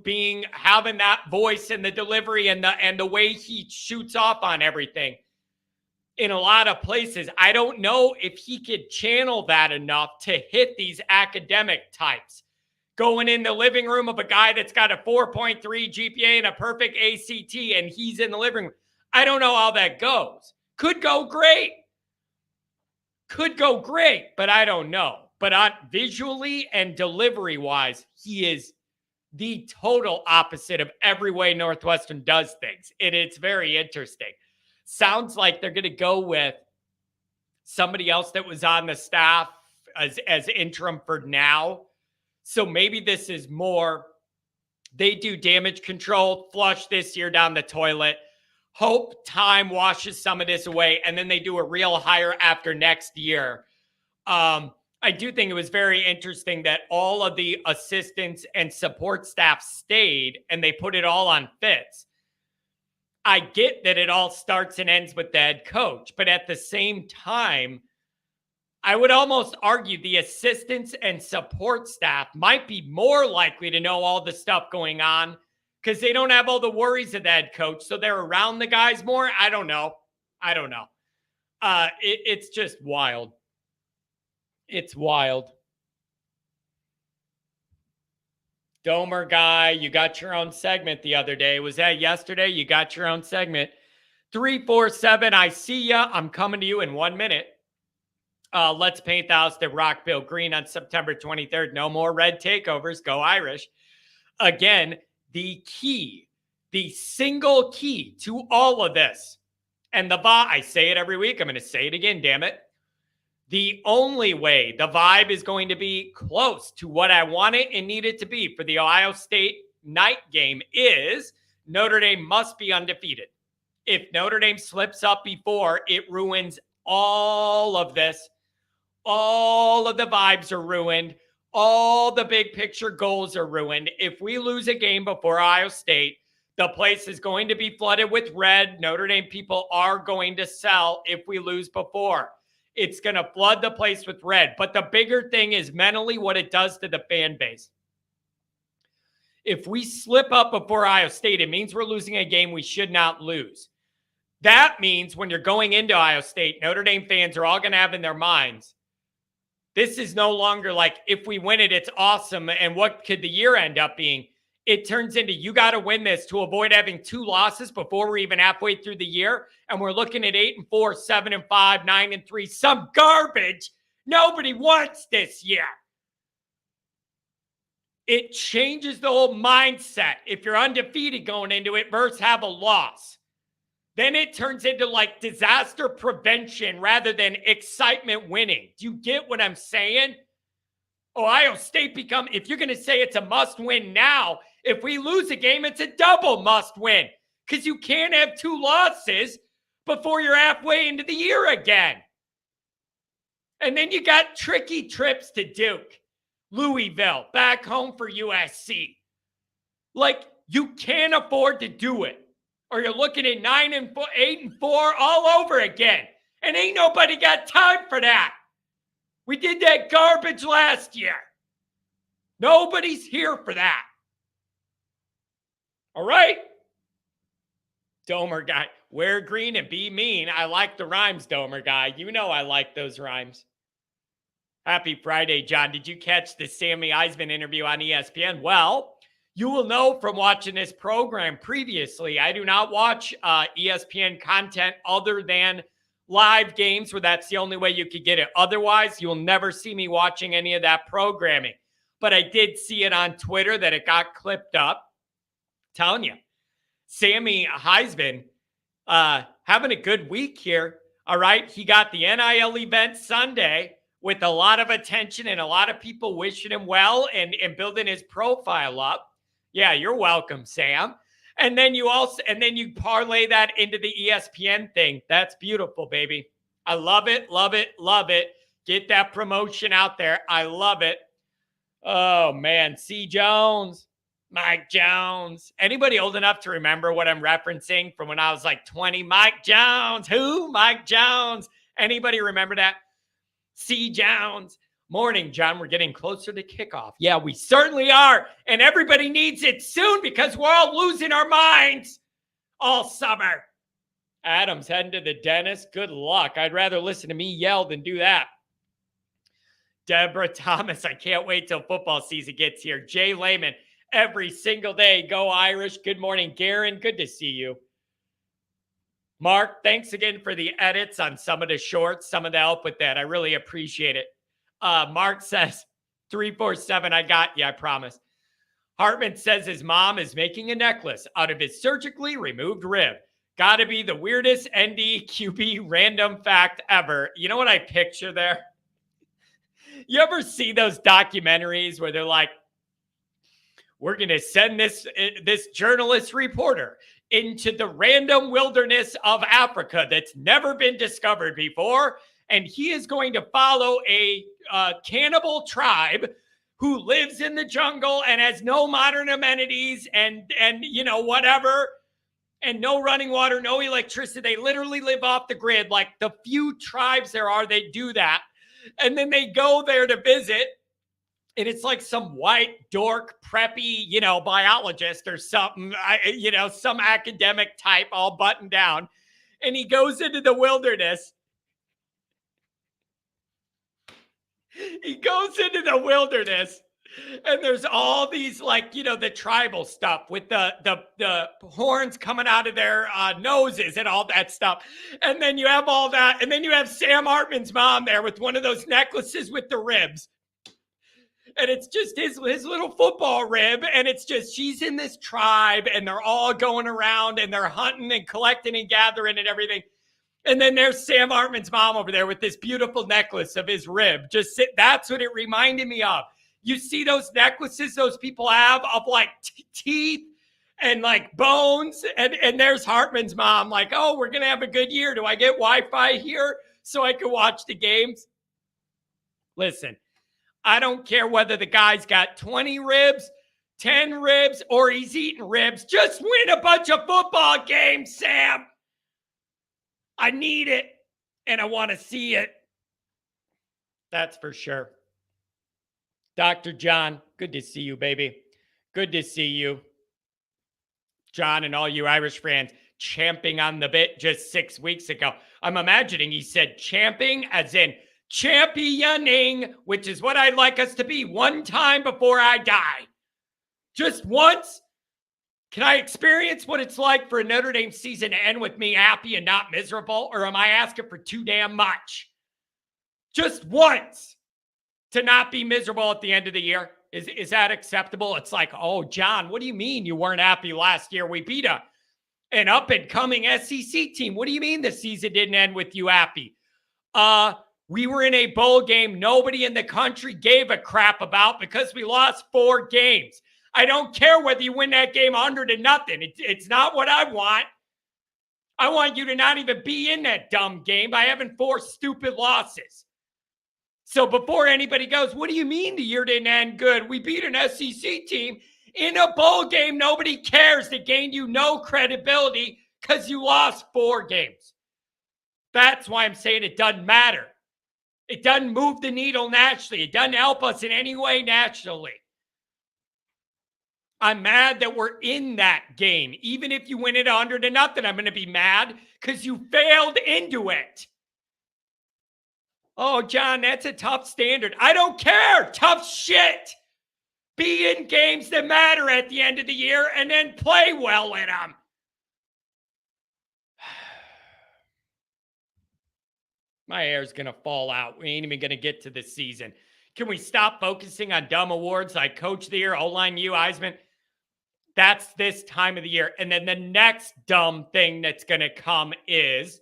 having that voice and the delivery and the way he shoots off on everything. In a lot of places, I don't know if he could channel that enough to hit these academic types. Going in the living room of a guy that's got a 4.3 GPA and a perfect ACT, and he's in the living room. I don't know how that goes. Could go great, but I don't know. But visually and delivery-wise, he is the total opposite of every way Northwestern does things. And it's very interesting. Sounds like they're going to go with somebody else that was on the staff as interim for now. So maybe this is more, they do damage control, flush this year down the toilet, hope time washes some of this away, and then they do a real hire after next year. I do think it was very interesting that all of the assistants and support staff stayed and they put it all on Fitz. I get that it all starts and ends with the head coach, but at the same time, I would almost argue the assistants and support staff might be more likely to know all the stuff going on because they don't have all the worries of the head coach. So they're around the guys more. I don't know. It's just wild. It's wild. Domer guy, you got your own segment the other day. Was that yesterday? You got your own segment. 347, I see ya. I'm coming to you in 1 minute. Let's paint the house to Rockville green on September 23rd. No more red takeovers. Go Irish. Again, the single key to all of this, and I say it every week. I'm going to say it again, damn it. The only way the vibe is going to be close to what I want it and need it to be for the Ohio State night game is Notre Dame must be undefeated. If Notre Dame slips up before, it ruins all of this. All of the vibes are ruined. All the big picture goals are ruined. If we lose a game before Ohio State, the place is going to be flooded with red. Notre Dame people are going to sell if we lose before. It's going to flood the place with red. But the bigger thing is mentally what it does to the fan base. If we slip up before Ohio State, it means we're losing a game we should not lose. That means when you're going into Ohio State, Notre Dame fans are all going to have in their minds, this is no longer like, if we win it, it's awesome. And what could the year end up being? It turns into, you got to win this to avoid having 2 losses before we're even halfway through the year. And we're looking at 8-4, 7-5, 9-3, some garbage nobody wants this year. It changes the whole mindset. If you're undefeated going into it versus have a loss, then it turns into like disaster prevention rather than excitement winning. Do you get what I'm saying? Ohio State if you're going to say it's a must win now, if we lose a game, it's a double must win because you can't have 2 losses before you're halfway into the year again. And then you got tricky trips to Duke, Louisville, back home for USC. Like, you can't afford to do it. Or you're looking at 9-4, 8-4 all over again. And ain't nobody got time for that. We did that garbage last year. Nobody's here for that. All right? Domer guy. Wear green and be mean. I like the rhymes, Domer guy. You know I like those rhymes. Happy Friday, John. Did you catch the Sammy Eisman interview on ESPN? Well, you will know from watching this program previously, I do not watch ESPN content other than live games where that's the only way you could get it. Otherwise, you'll never see me watching any of that programming. But I did see it on Twitter that it got clipped up. Telling you, Sammy Heisman having a good week here. All right. He got the NIL event Sunday with a lot of attention and a lot of people wishing him well and building his profile up. Yeah, you're welcome, Sam. And then you parlay that into the ESPN thing. That's beautiful, baby. I love it, love it, love it. Get that promotion out there. I love it. Oh, man. C. Jones, Mike Jones. Anybody old enough to remember what I'm referencing from when I was like 20? Mike Jones. Who? Mike Jones. Anybody remember that? C. Jones. Morning, John. We're getting closer to kickoff. Yeah, we certainly are. And everybody needs it soon because we're all losing our minds all summer. Adam's heading to the dentist. Good luck. I'd rather listen to me yell than do that. Deborah Thomas, I can't wait till football season gets here. Jay Lehman, every single day. Go Irish. Good morning, Garen. Good to see you. Mark, thanks again for the edits on some of the shorts, some of the help with that. I really appreciate it. Mark says, 347, I got you, I promise. Hartman says his mom is making a necklace out of his surgically removed rib. Gotta be the weirdest NDQB random fact ever. You know what I picture there? You ever see those documentaries where they're like, we're going to send this journalist reporter into the random wilderness of Africa that's never been discovered before, and he is going to follow a cannibal tribe who lives in the jungle and has no modern amenities and whatever, and no running water, no electricity. They literally live off the grid. Like the few tribes there are, they do that. And then they go there to visit, and it's like some white dork preppy, biologist or something, some academic type all buttoned down. And he goes into the wilderness. And there's all these the tribal stuff with the horns coming out of their noses and all that stuff. And then you have all that. And then you have Sam Hartman's mom there with one of those necklaces with the ribs. And it's just his little football rib. And it's just, she's in this tribe and they're all going around and they're hunting and collecting and gathering and everything. And then there's Sam Hartman's mom over there with this beautiful necklace of his rib. That's what it reminded me of. You see those necklaces those people have of teeth and bones. And there's Hartman's mom oh, we're going to have a good year. Do I get Wi-Fi here so I can watch the games? Listen, I don't care whether the guy's got 20 ribs, 10 ribs, or he's eating ribs. Just win a bunch of football games, Sam. I need it, and I want to see it. That's for sure. Dr. John, good to see you, baby. Good to see you. John and all you Irish fans champing on the bit just 6 weeks ago. I'm imagining he said champing as in championing, which is what I'd like us to be one time before I die. Just once. Can I experience what it's like for a Notre Dame season to end with me happy and not miserable? Or am I asking for too damn much? Just once to not be miserable at the end of the year. Is that acceptable? It's like, oh, John, what do you mean you weren't happy last year? We beat an up-and-coming SEC team. What do you mean the season didn't end with you happy? We were in a bowl game nobody in the country gave a crap about because we lost 4 games. I don't care whether you win that game 100-0. It's not what I want. I want you to not even be in that dumb game by having 4 stupid losses. So before anybody goes, what do you mean the year didn't end good? We beat an SEC team in a bowl game. Nobody cares. They gained you no credibility because you lost 4 games. That's why I'm saying it doesn't matter. It doesn't move the needle nationally. It doesn't help us in any way nationally. I'm mad that we're in that game. Even if you win it 100-0, I'm going to be mad because you failed into it. Oh, John, that's a tough standard. I don't care. Tough shit. Be in games that matter at the end of the year and then play well in them. My hair's going to fall out. We ain't even going to get to the season. Can we stop focusing on dumb awards like Coach of the Year, O-Line U, Heisman? That's this time of the year. And then the next dumb thing that's going to come is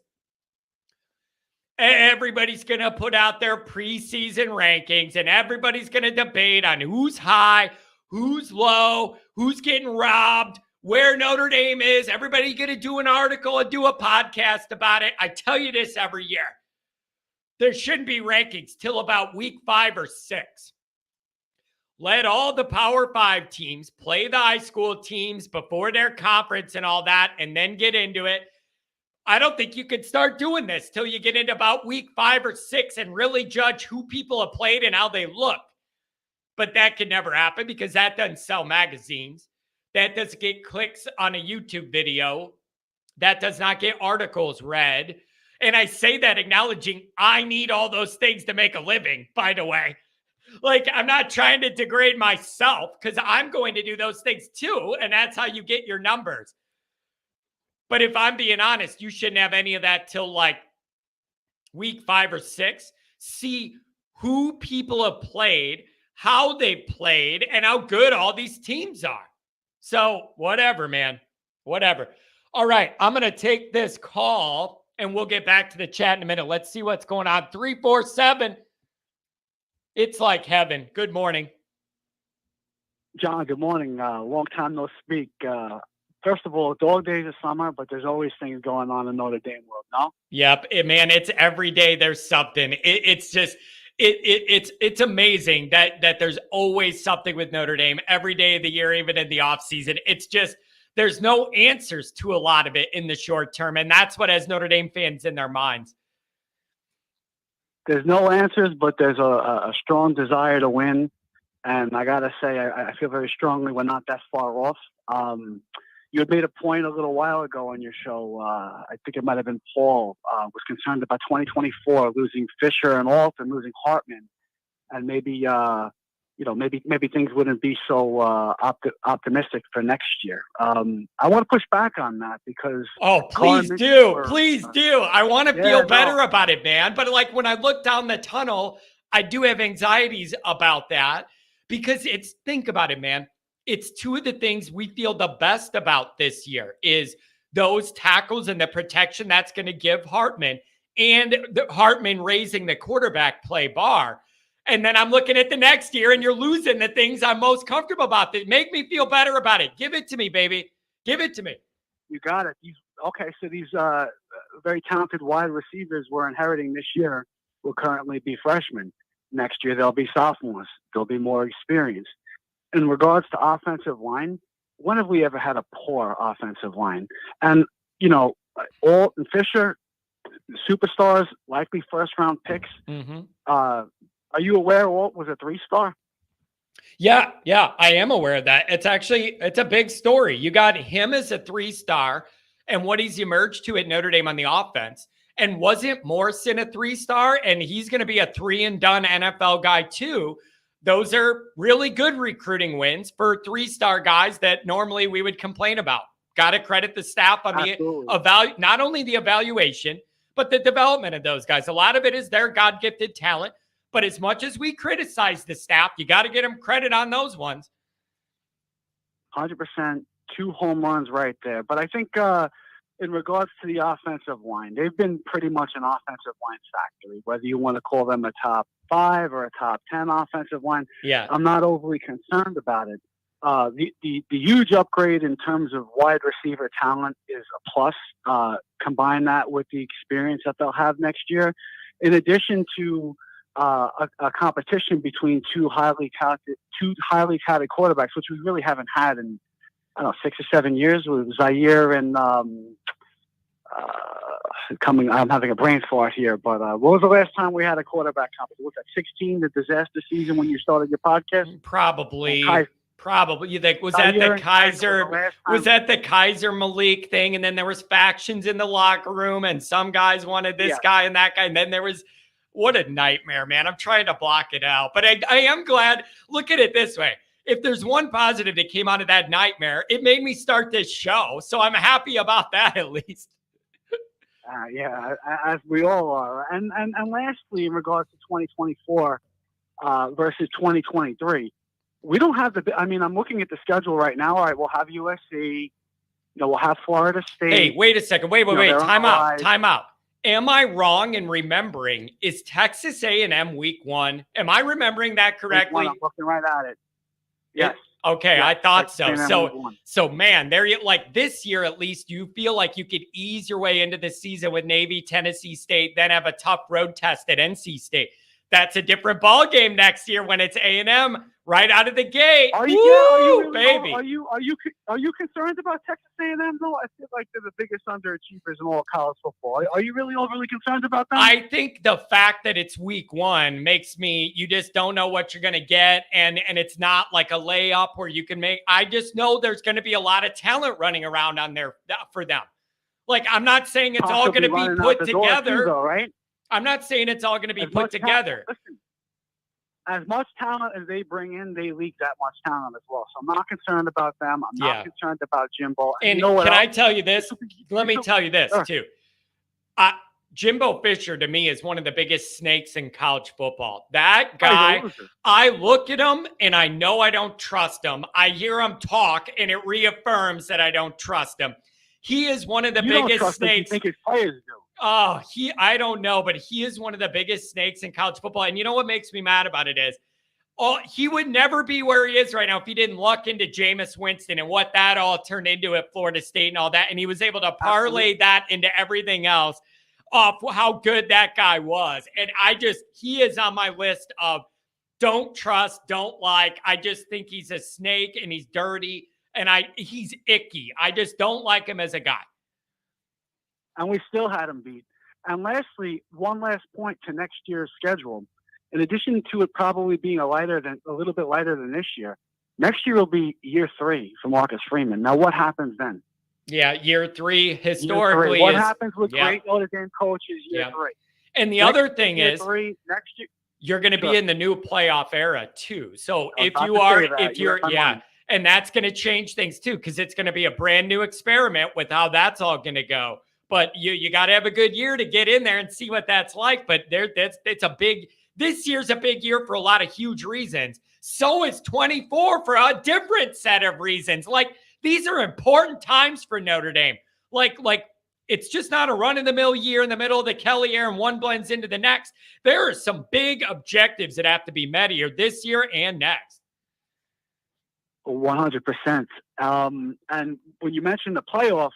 everybody's going to put out their preseason rankings, and everybody's going to debate on who's high, who's low, who's getting robbed, where Notre Dame is. Everybody's going to do an article and do a podcast about it. I tell you this every year. There shouldn't be rankings till about week 5 or 6. Let all the Power 5 teams play the high school teams before their conference and all that, and then get into it. I don't think you could start doing this till you get into about week 5 or 6 and really judge who people have played and how they look. But that could never happen because that doesn't sell magazines. That doesn't get clicks on a YouTube video. That does not get articles read. And I say that acknowledging I need all those things to make a living, by the way. Like, I'm not trying to degrade myself because I'm going to do those things too. And that's how you get your numbers. But if I'm being honest, you shouldn't have any of that till like week 5 or 6. See who people have played, how they played, and how good all these teams are. So whatever, man, whatever. All right, I'm going to take this call and we'll get back to the chat in a minute. Let's see what's going on. 347. It's like heaven. Good morning. John, good morning. Long time no speak. First of all, dog days of summer, but there's always things going on in Notre Dame world, no? Yep, man, it's every day there's something. It's just it's amazing that there's always something with Notre Dame every day of the year, even in the off season. It's just there's no answers to a lot of it in the short term, and that's what has Notre Dame fans in their minds. There's no answers, but there's a strong desire to win. And I got to say, I feel very strongly we're not that far off. You had made a point a little while ago on your show. I think it might have been Paul, was concerned about 2024, losing Fisher and Alt and losing Hartman. And maybe, maybe things wouldn't be so optimistic for next year. I want to push back on that because please do. I want to feel better about it, man. But like when I look down the tunnel, I do have anxieties about that because think about it, man. It's two of the things we feel the best about this year is those tackles and the protection that's going to give Hartman and Hartman raising the quarterback play bar. And then I'm looking at the next year and you're losing the things I'm most comfortable about that make me feel better about it. Give it to me, baby. Give it to me. You got it. So these very talented wide receivers we're inheriting this year will currently be freshmen. Next year, they'll be sophomores. They'll be more experienced. In regards to offensive line, when have we ever had a poor offensive line? And, Alt and Fisher, superstars, likely first-round picks. Mm-hmm. Are you aware Alt was a 3-star? Yeah, I am aware of that. It's a big story. You got him as a 3-star and what he's emerged to at Notre Dame on the offense. And wasn't Morrison a 3-star? And he's going to be a 3-and-done NFL guy too. Those are really good recruiting wins for 3-star guys that normally we would complain about. Got to credit the staff on not only the evaluation, but the development of those guys. A lot of it is their God-gifted talent. But as much as we criticize the staff, you got to get them credit on those ones. 100%, 2 home runs right there. But I think in regards to the offensive line, they've been pretty much an offensive line factory, whether you want to call them a top 5 or a top 10 offensive line. Yeah, I'm not overly concerned about it. The huge upgrade in terms of wide receiver talent is a plus. Combine that with the experience that they'll have next year, in addition to a competition between two highly touted quarterbacks, which we really haven't had in 6 or 7 years, with Zaire and I'm having a brain fart here, but what was the last time we had a quarterback competition? Was that 16, the disaster season when you started your podcast? Probably. You think was that the Kaiser? Was that the Kaiser Malik thing? And then there was factions in the locker room, and some guys wanted this guy and that guy, and then there was. What a nightmare, man. I'm trying to block it out. But I am glad. Look at it this way. If there's one positive that came out of that nightmare, it made me start this show. So I'm happy about that at least. As we all are. And lastly, in regards to 2024 versus 2023, we don't have the. I mean, I'm looking at the schedule right now. All right, we'll have USC. We'll have Florida State. Hey, wait a second. Wait. Time out. Am I wrong in remembering? Is Texas A&M week 1? Am I remembering that correctly? Week 1, I'm looking right at it. Yes. Okay, yeah, I thought Texas so. So man, there you like this year at least. You feel like you could ease your way into the season with Navy, Tennessee State, then have a tough road test at NC State. That's a different ball game next year when it's A&M right out of the gate. Are you, Woo, baby? Are you concerned about Texas A&M though? I feel like they're the biggest underachievers in all of college football. Are you really overly concerned about them? I think the fact that it's week 1 makes me. You just don't know what you're going to get, and it's not like a layup where you can make. I just know there's going to be a lot of talent running around on there for them. Like I'm not saying it's all going to be put together, too, though, right? I'm not saying it's all going to be put together. Listen, as much talent as they bring in, they leak that much talent as well. So I'm not concerned about them. I'm not concerned about Jimbo. And can I tell you this? Let me tell you this too. Jimbo Fisher to me is one of the biggest snakes in college football. That guy, I look at him and I know I don't trust him. I hear him talk and it reaffirms that I don't trust him. He is one of the biggest snakes. You think his players do? Oh, I don't know, but he is one of the biggest snakes in college football. And you know what makes me mad about it is, he would never be where he is right now if he didn't luck into Jameis Winston and what that all turned into at Florida State and all that. And he was able to parlay that into everything else off how good that guy was. And he is on my list of don't trust, don't like. I just think he's a snake and he's dirty and he's icky. I just don't like him as a guy. And we still had him beat. And lastly, one last point to next year's schedule. In addition to it probably being a little bit lighter than this year, next year will be year 3 for Marcus Freeman. Now, what happens then? Yeah, year 3 historically. What happens with great Notre Dame coaches year 3? And the other thing is, next year, you're going to be in the new playoff era too. So and that's going to change things too, because it's going to be a brand new experiment with how that's all going to go. But you got to have a good year to get in there and see what that's like. But this year's a big year for a lot of huge reasons. So is 24 for a different set of reasons. Like these are important times for Notre Dame. Like it's just not a run-of-the-mill year in the middle of the Kelly era and one blends into the next. There are some big objectives that have to be met here this year and next. 100%. And when you mentioned the playoffs,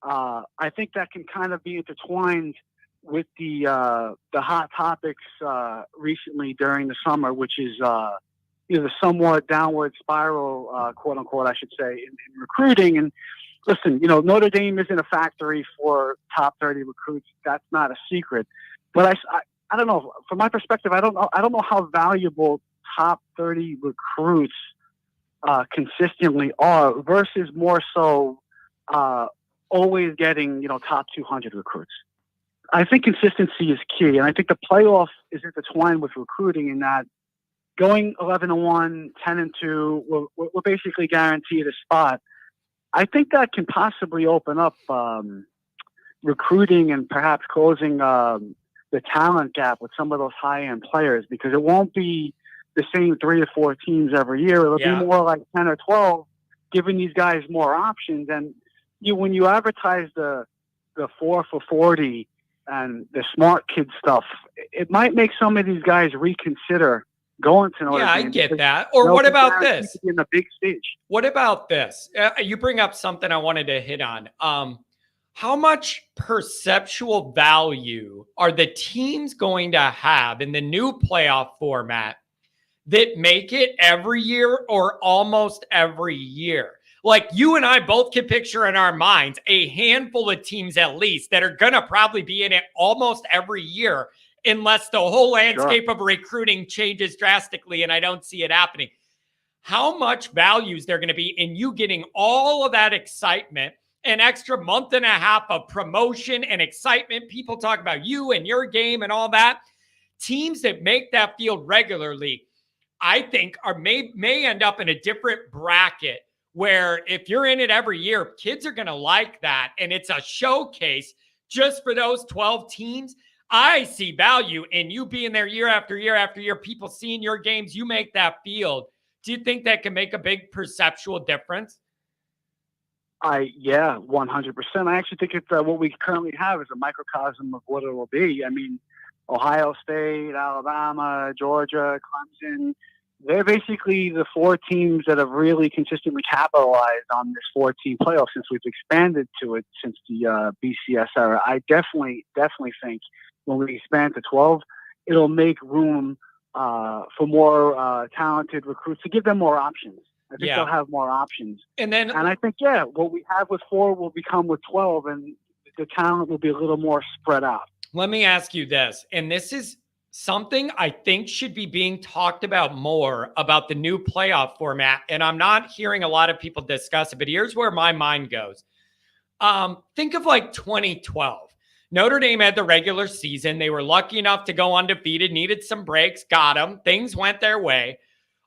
I think that can kind of be intertwined with the hot topics recently during the summer, which is the somewhat downward spiral, quote unquote, I should say, in recruiting. And listen, Notre Dame isn't a factory for top 30 recruits. That's not a secret. But I don't know. From my perspective, I don't know how valuable top 30 recruits consistently are versus more so always getting, top 200 recruits. I think consistency is key, and I think the playoff is intertwined with recruiting in that going 11-1, 10-2, we're basically guaranteed a spot. I think that can possibly open up recruiting and perhaps closing the talent gap with some of those high-end players, because it won't be the same 3 or 4 teams every year. It'll be more like 10 or 12, giving these guys more options. And when you advertise the 4 for 40 and the smart kid stuff, it might make some of these guys reconsider going to Notre Dame. I get that. Or what about this? In the big stage. What about this? You bring up something I wanted to hit on. How much perceptual value are the teams going to have in the new playoff format that make it every year or almost every year? Like you and I both can picture in our minds a handful of teams at least that are going to probably be in it almost every year unless the whole landscape of recruiting changes drastically, and I don't see it happening. How much value is there going to be in you getting all of that excitement, an extra month and a half of promotion and excitement? People talk about you and your game and all that. Teams that make that field regularly, I think, may end up in a different bracket where if you're in it every year, kids are going to like that. And it's a showcase just for those 12 teams. I see value in you being there year after year after year, people seeing your games. You make that field Do you think that can make a big perceptual difference? Yeah, 100%. I actually think it's what we currently have is a microcosm of what it will be. I mean, Ohio State, Alabama, Georgia, Clemson, they're basically the four teams that have really consistently capitalized on this 14 playoff since we've expanded to it since the BCS era. I definitely think when we expand to 12, it'll make room for more talented recruits to give them more options. I think they'll have more options. And I think, yeah, what we have with 4 will become with 12, and the talent will be a little more spread out. Let me ask you this, and this is something I think should be being talked about more about the new playoff format. And I'm not hearing a lot of people discuss it, but here's where my mind goes. Think of like 2012. Notre Dame had the regular season. They were lucky enough to go undefeated, needed some breaks, got them. Things went their way.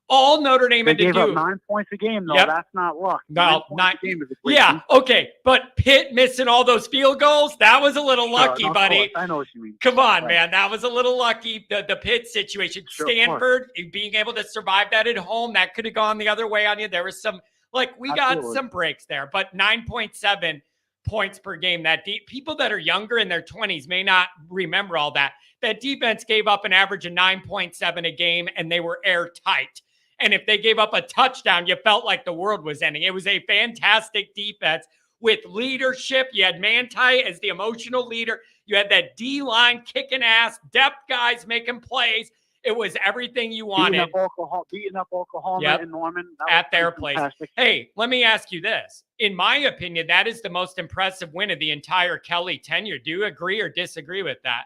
All Notre Dame had to do. They gave up 9 points a game, though. Yep. That's not luck. No, 9 points a game is a great yeah, team. okay. But Pitt missing all those field goals, that was a little lucky, buddy. I know what you mean. Come on, man. That was a little lucky. The Pitt situation. Sure, Stanford, being able to survive that at home, that could have gone the other way on you. There was some, got some breaks there, but 9.7 points per game. People that are younger in their 20s may not remember all that. That defense gave up an average of 9.7 a game, and they were airtight. And if they gave up a touchdown, you felt like the world was ending. It was a fantastic defense with leadership. You had Manti as the emotional leader. You had that D-line kicking ass, depth guys making plays. It was everything you wanted. Beating up Oklahoma and Norman. At their place. Hey, let me ask you this. In my opinion, that is the most impressive win of the entire Kelly tenure. Do you agree or disagree with that?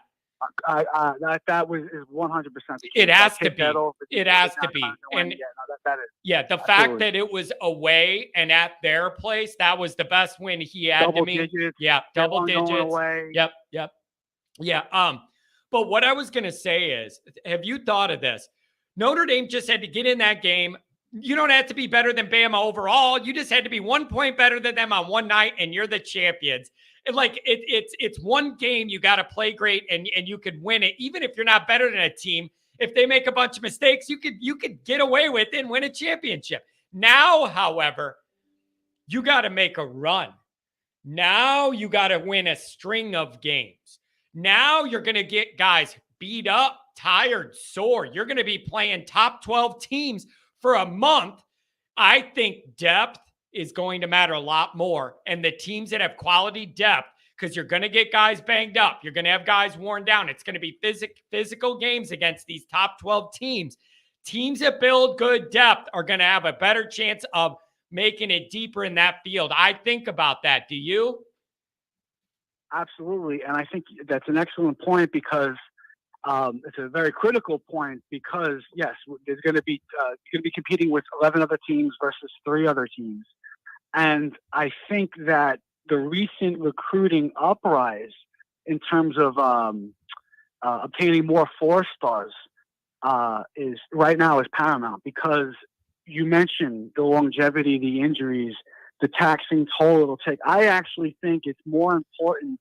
That is 100%. It has to be. It has to be. And the fact that it was away and at their place, that was the best win he had to me. Yeah, double digits. Yep. Yeah. But what I was gonna say is, have you thought of this? Notre Dame just had to get in that game. You don't have to be better than Bama overall. You just had to be 1 point better than them on one night, and you're the champions. It's one game. You got to play great, and you could win it, even if you're not better than a team. If they make a bunch of mistakes, you could get away with it and win a championship. Now, however, you got to make a run. Now you got to win a string of games. Now you're going to get guys beat up, tired, sore. You're going to be playing top 12 teams for a month. I think depth is going to matter a lot more. And the teams that have quality depth, because you're going to get guys banged up. You're going to have guys worn down. It's going to be physical games against these top 12 teams. Teams that build good depth are going to have a better chance of making it deeper in that field. I think about that. Do you? Absolutely. And I think that's an excellent point because it's a very critical point because, yes, there's going to be competing with 11 other teams versus 3 other teams. And I think that the recent recruiting uprise in terms of obtaining more 4-stars is right now is paramount because you mentioned the longevity, the injuries, the taxing toll it'll take. I actually think it's more important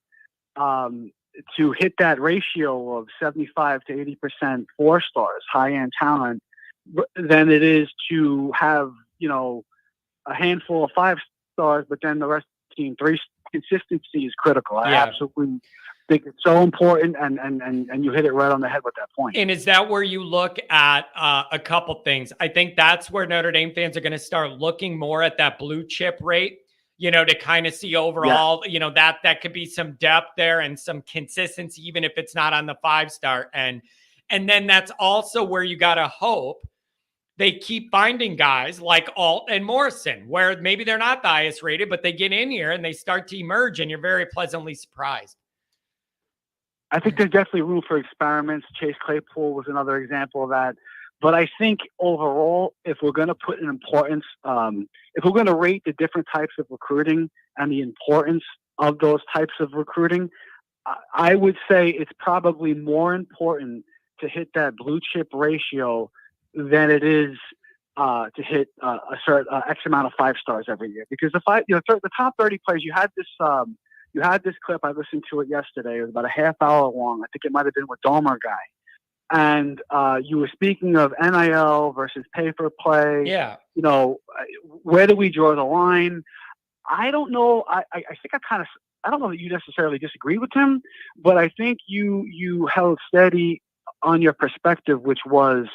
to hit that ratio of 75 to 80% 4-stars, high-end talent, than it is to have, a handful of 5-stars, but then the rest of the team 3. Consistency is critical. I absolutely think it's so important, and you hit it right on the head with that point. And is that where you look at a couple things? I think that's where Notre Dame fans are going to start looking more at that blue chip rate, to kind of see overall, that could be some depth there and some consistency, even if it's not on the 5-star end. And then that's also where you got to hope they keep finding guys like Alt and Morrison, where maybe they're not the highest rated, but they get in here and they start to emerge, and you're very pleasantly surprised. I think there's definitely room for experiments. Chase Claypool was another example of that. But I think overall, if we're going to put an importance, if we're going to rate the different types of recruiting and the importance of those types of recruiting, I would say it's probably more important to hit that blue chip ratio than it is to hit a certain X amount of 5-stars every year. Because the top 30 players, you had this clip. I listened to it yesterday. It was about a half hour long. I think it might have been with Dahmer guy. And you were speaking of NIL versus pay for play. Yeah. You know, where do we draw the line? I don't know. I think I don't know that you necessarily disagree with him, but I think you held steady on your perspective, which was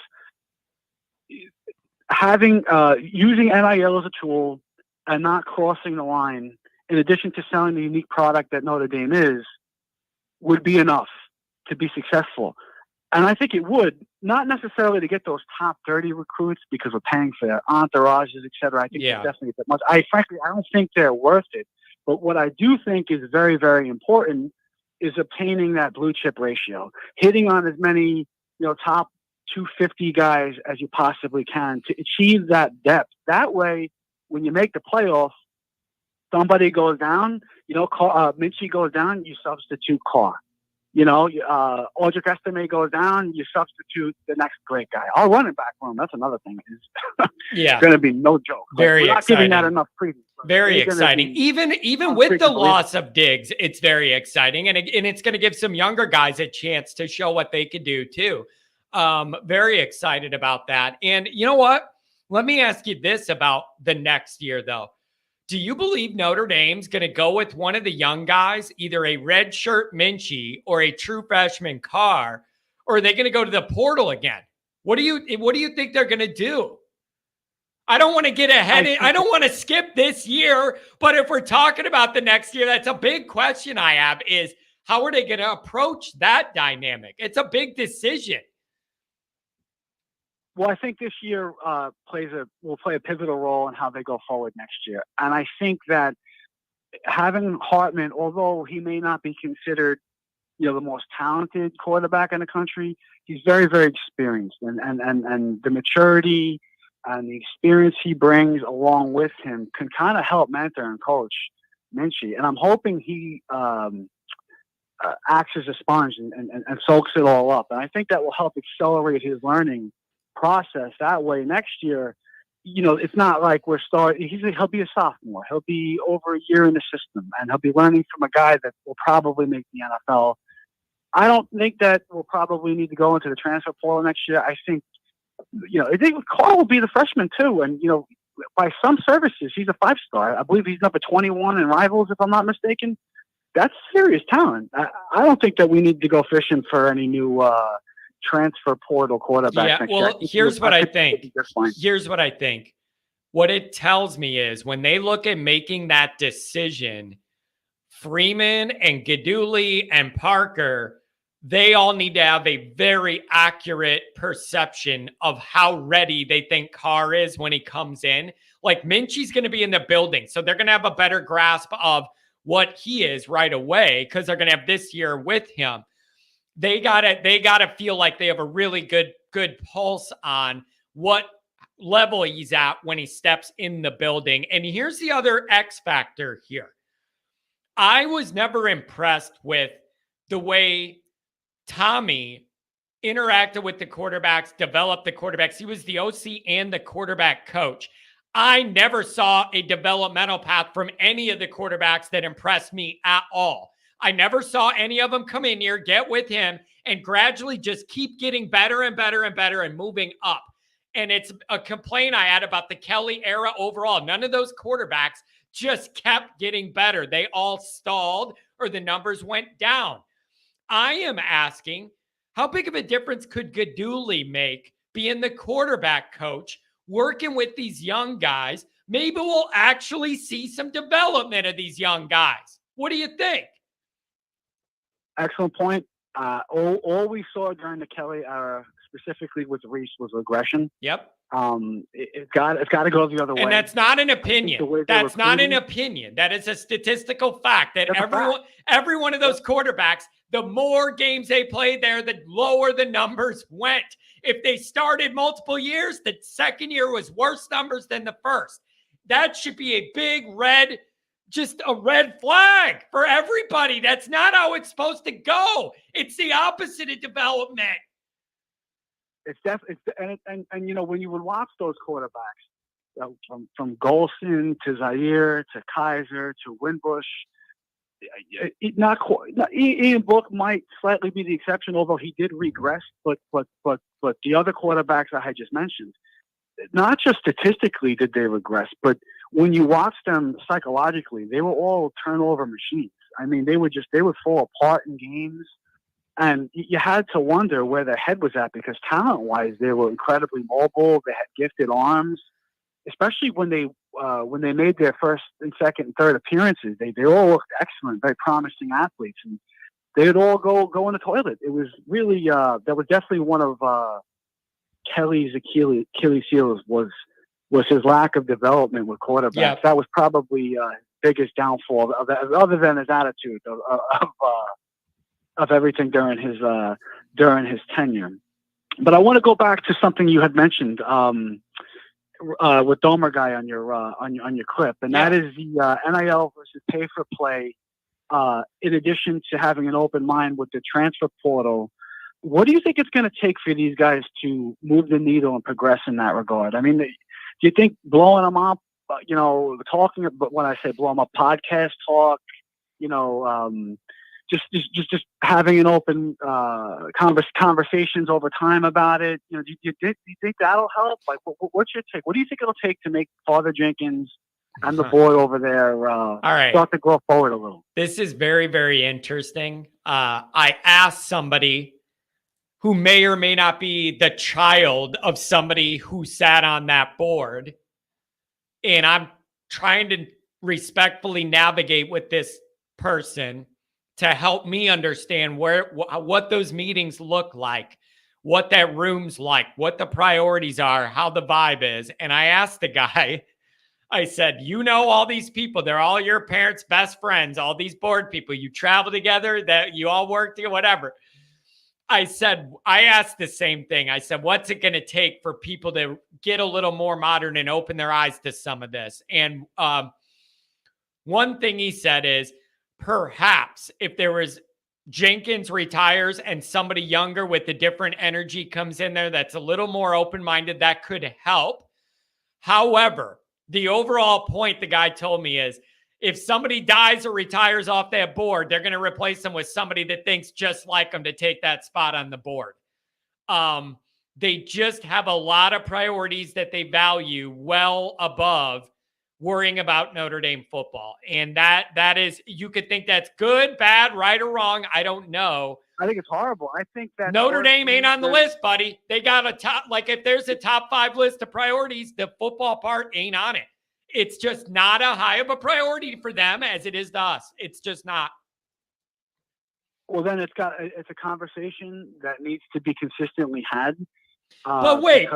having using NIL as a tool and not crossing the line, in addition to selling the unique product that Notre Dame is, would be enough to be successful. And I think it would, not necessarily to get those top 30 recruits because we're paying for their entourages, et cetera. I think there's definitely a bit much. Frankly, I don't think they're worth it. But what I do think is very, very important is obtaining that blue chip ratio, hitting on as many, top 250 guys as you possibly can to achieve that depth. That way, when you make the playoffs, somebody goes down, Minchie goes down, you substitute Carr. Audric Estime goes down, you substitute the next great guy. Our running back room, that's another thing, is going to be no joke. Very We're not exciting. Giving that enough credence. Very exciting. Even with the loss of Diggs, it's very exciting. And it's going to give some younger guys a chance to show what they could do too. Very excited about that. And you know what? Let me ask you this about the next year, though. Do you believe Notre Dame's going to go with one of the young guys, either a redshirt Minchie or a true freshman Carr, or are they going to go to the portal again? What do you think they're going to do? I don't want to get ahead. I don't want to skip this year, but if we're talking about the next year, that's a big question I have is how are they going to approach that dynamic? It's a big decision. Well, I think this year will play a pivotal role in how they go forward next year. And I think that having Hartman, although he may not be considered, the most talented quarterback in the country, he's very, very experienced. And the maturity and the experience he brings along with him can kind of help mentor and coach Minchie. And I'm hoping he acts as a sponge and soaks it all up. And I think that will help accelerate his learning process. That way next year, it's not like he'll be a sophomore. He'll be over a year in the system and he'll be learning from a guy that will probably make the NFL. I don't think that we'll probably need to go into the transfer portal next year. I think, I think Carl will be the freshman too. And, by some services, he's a 5-star. I believe he's number 21 in Rivals, if I'm not mistaken. That's serious talent. I don't think that we need to go fishing for any new, transfer portal quarterback. Yeah, well, here's what I think. Here's what I think. What it tells me is when they look at making that decision, Freeman and Guidugli and Parker, they all need to have a very accurate perception of how ready they think Carr is when he comes in. Like Minchie's going to be in the building, so they're going to have a better grasp of what he is right away because they're going to have this year with him. They gotta feel like they have a really good pulse on what level he's at when he steps in the building. And here's the other X factor here. I was never impressed with the way Tommy interacted with the quarterbacks, developed the quarterbacks. He was the OC and the quarterback coach. I never saw a developmental path from any of the quarterbacks that impressed me at all. I never saw any of them come in here, get with him, and gradually just keep getting better and better and better and moving up. And it's a complaint I had about the Kelly era overall. None of those quarterbacks just kept getting better. They all stalled or the numbers went down. I am asking, how big of a difference could Guidugli make being the quarterback coach, working with these young guys? Maybe we'll actually see some development of these young guys. What do you think? Excellent point. All we saw during the Kelly era, specifically with Reese, was regression. Yep. It's got to go the other way. And that's not an opinion. That's not an opinion. That is a statistical fact that every one of those quarterbacks, the more games they played there, the lower the numbers went. If they started multiple years, the second year was worse numbers than the first. That should be a big red flag for everybody. That's not how it's supposed to go. It's the opposite of development. It's definitely, and when you would watch those quarterbacks, from Golson to Zaire to Kaiser to Winbush, not quite. Ian Book might slightly be the exception, although he did regress. But the other quarterbacks I had just mentioned, not just statistically did they regress, but when you watch them psychologically, they were all turnover machines. I mean, they would fall apart in games, and you had to wonder where their head was at, because talent-wise, they were incredibly mobile. They had gifted arms, especially when they made their first and second and third appearances. They all looked excellent, very promising athletes, and they'd all go in the toilet. It was really that was definitely one of Kelly's Achilles heels was his lack of development with quarterbacks. Yeah. That was probably biggest downfall of that, other than his attitude of everything during his tenure. But I want to go back to something you had mentioned with Domer guy on your clip, and that is the NIL versus pay for play. In addition to having an open mind with the transfer portal, what do you think it's going to take for these guys to move the needle and progress in that regard? I mean, do you think blowing them up, talking, but when I say blow them up, podcast talk, just having an open conversations over time about it, do you think that'll help? Like, what's your take? What do you think it'll take to make Father Jenkins and the board over there start to go forward a little? This is very, very interesting. I asked somebody who may or may not be the child of somebody who sat on that board, and I'm trying to respectfully navigate with this person to help me understand what those meetings look like, what that room's like, what the priorities are, how the vibe is. And I asked the guy, I said, all these people, they're all your parents' best friends, all these board people, you travel together, that you all work together, whatever. I asked the same thing. I said, what's it going to take for people to get a little more modern and open their eyes to some of this? And one thing he said is, perhaps if there was Jenkins retires and somebody younger with a different energy comes in there that's a little more open-minded, that could help. However, the overall point the guy told me is, if somebody dies or retires off that board, they're going to replace them with somebody that thinks just like them to take that spot on the board. They just have a lot of priorities that they value well above worrying about Notre Dame football. And that is, you could think that's good, bad, right, or wrong. I don't know. I think it's horrible. I think that Notre Dame ain't on the list, buddy. They got a top, like if there's a top 5 list of priorities, the football part ain't on it. It's just not a high of a priority for them as it is to us. It's just not. Well, then it's a conversation that needs to be consistently had. But wait.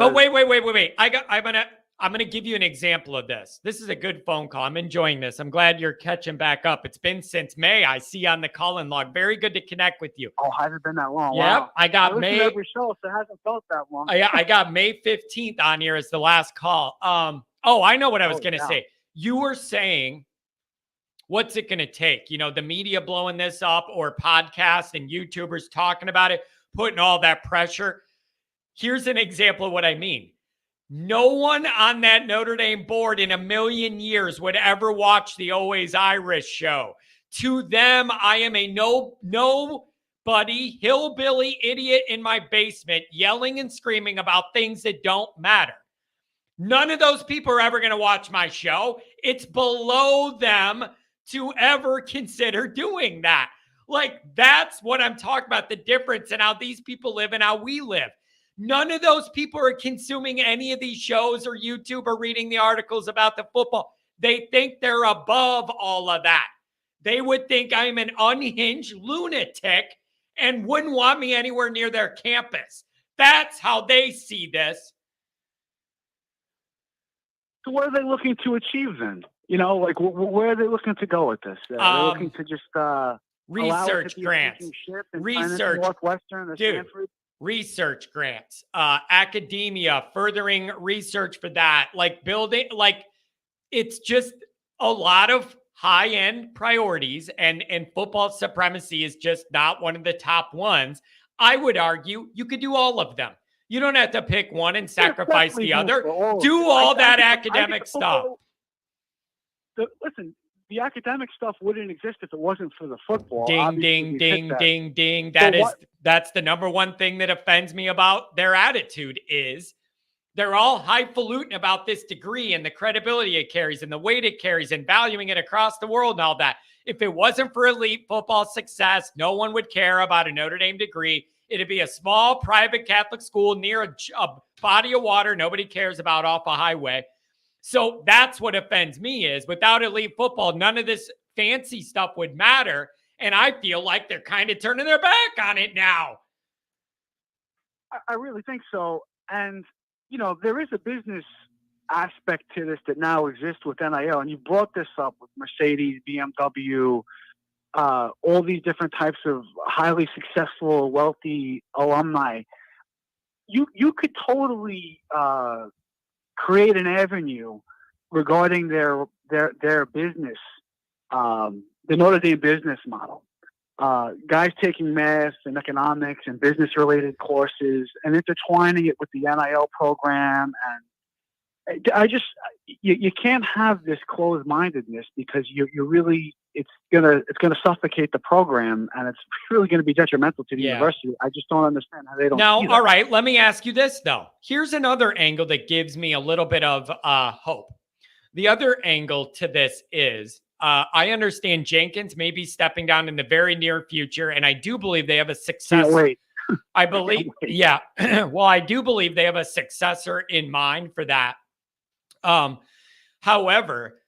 I'm gonna give you an example of this. This is a good phone call. I'm enjoying this. I'm glad you're catching back up. It's been since May. I see on the call-in log. Very good to connect with you. Oh, hasn't been that long. Yep, wow. I got May. Every show, so it hasn't felt that long. I got May 15th on here as the last call. I know what I was gonna say. You were saying, what's it gonna take? The media blowing this up, or podcasts and YouTubers talking about it, putting all that pressure. Here's an example of what I mean. No one on that Notre Dame board in a million years would ever watch the Always Irish show. To them, I am a nobody, hillbilly idiot in my basement yelling and screaming about things that don't matter. None of those people are ever going to watch my show. It's below them to ever consider doing that. Like, that's what I'm talking about, the difference in how these people live and how we live. None of those people are consuming any of these shows or YouTube or reading the articles about the football. They think they're above all of that. They would think I'm an unhinged lunatic and wouldn't want me anywhere near their campus. That's how they see this. So what are they looking to achieve then? Where are they looking to go with this? They're looking to just research grants. Research. Northwestern or Stanford? Research grants, academia, furthering research for that, building, it's just a lot of high-end priorities, and football supremacy is just not one of the top ones. I would argue you could do all of them. You don't have to pick one and sacrifice the other. Do all that academic stuff. Listen, the academic stuff wouldn't exist if it wasn't for the football. Ding, Obviously, ding, ding. So That's the number one thing that offends me about their attitude is they're all highfalutin about this degree and the credibility it carries and the weight it carries and valuing it across the world and all that. If it wasn't for elite football success, no one would care about a Notre Dame degree. It'd be a small private Catholic school near a body of water nobody cares about off a highway. So that's what offends me is without elite football, none of this fancy stuff would matter. And I feel like they're kind of turning their back on it now. I really think so. And, you know, there is a business aspect to this that now exists with NIL. And you brought this up with Mercedes, BMW, all these different types of highly successful, wealthy alumni. You could totally create an avenue regarding their business, the Notre Dame business model. Guys taking math and economics and business-related courses and intertwining it with the NIL program. And you can't have this closed-mindedness because you really it's gonna suffocate the program and it's really gonna be detrimental to the university. I just don't understand how they don't. Now, all right, let me ask you this though. Here's another angle that gives me a little bit of hope. The other angle to this is I understand Jenkins may be stepping down in the very near future, and I do believe they have a successor. Can't wait. I believe, yeah. Well, I do believe they have a successor in mind for that. However,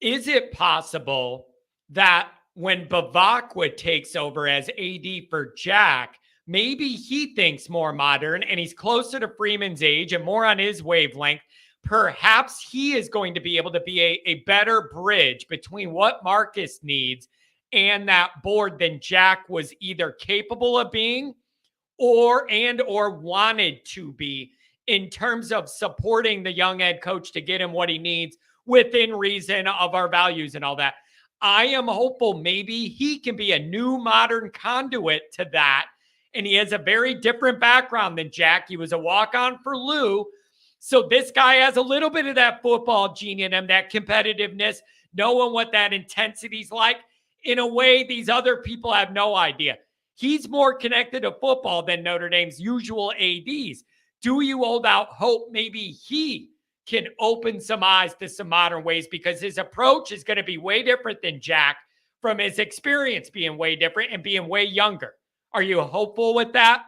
is it possible that when Bavakwa takes over as AD for Jack, maybe he thinks more modern and he's closer to Freeman's age and more on his wavelength? Perhaps he is going to be able to be a better bridge between what Marcus needs and that board than Jack was either capable of being or wanted to be in terms of supporting the young head coach to get him what he needs within reason of our values and all that. I am hopeful maybe he can be a new modern conduit to that. And he has a very different background than Jack. He was a walk-on for Lou. So this guy has a little bit of that football gene in him, that competitiveness, knowing what that intensity's like. In a way, these other people have no idea. He's more connected to football than Notre Dame's usual ADs. Do you hold out hope maybe he can open some eyes to some modern ways because his approach is going to be way different than Jack from his experience being way different and being way younger? Are you hopeful with that?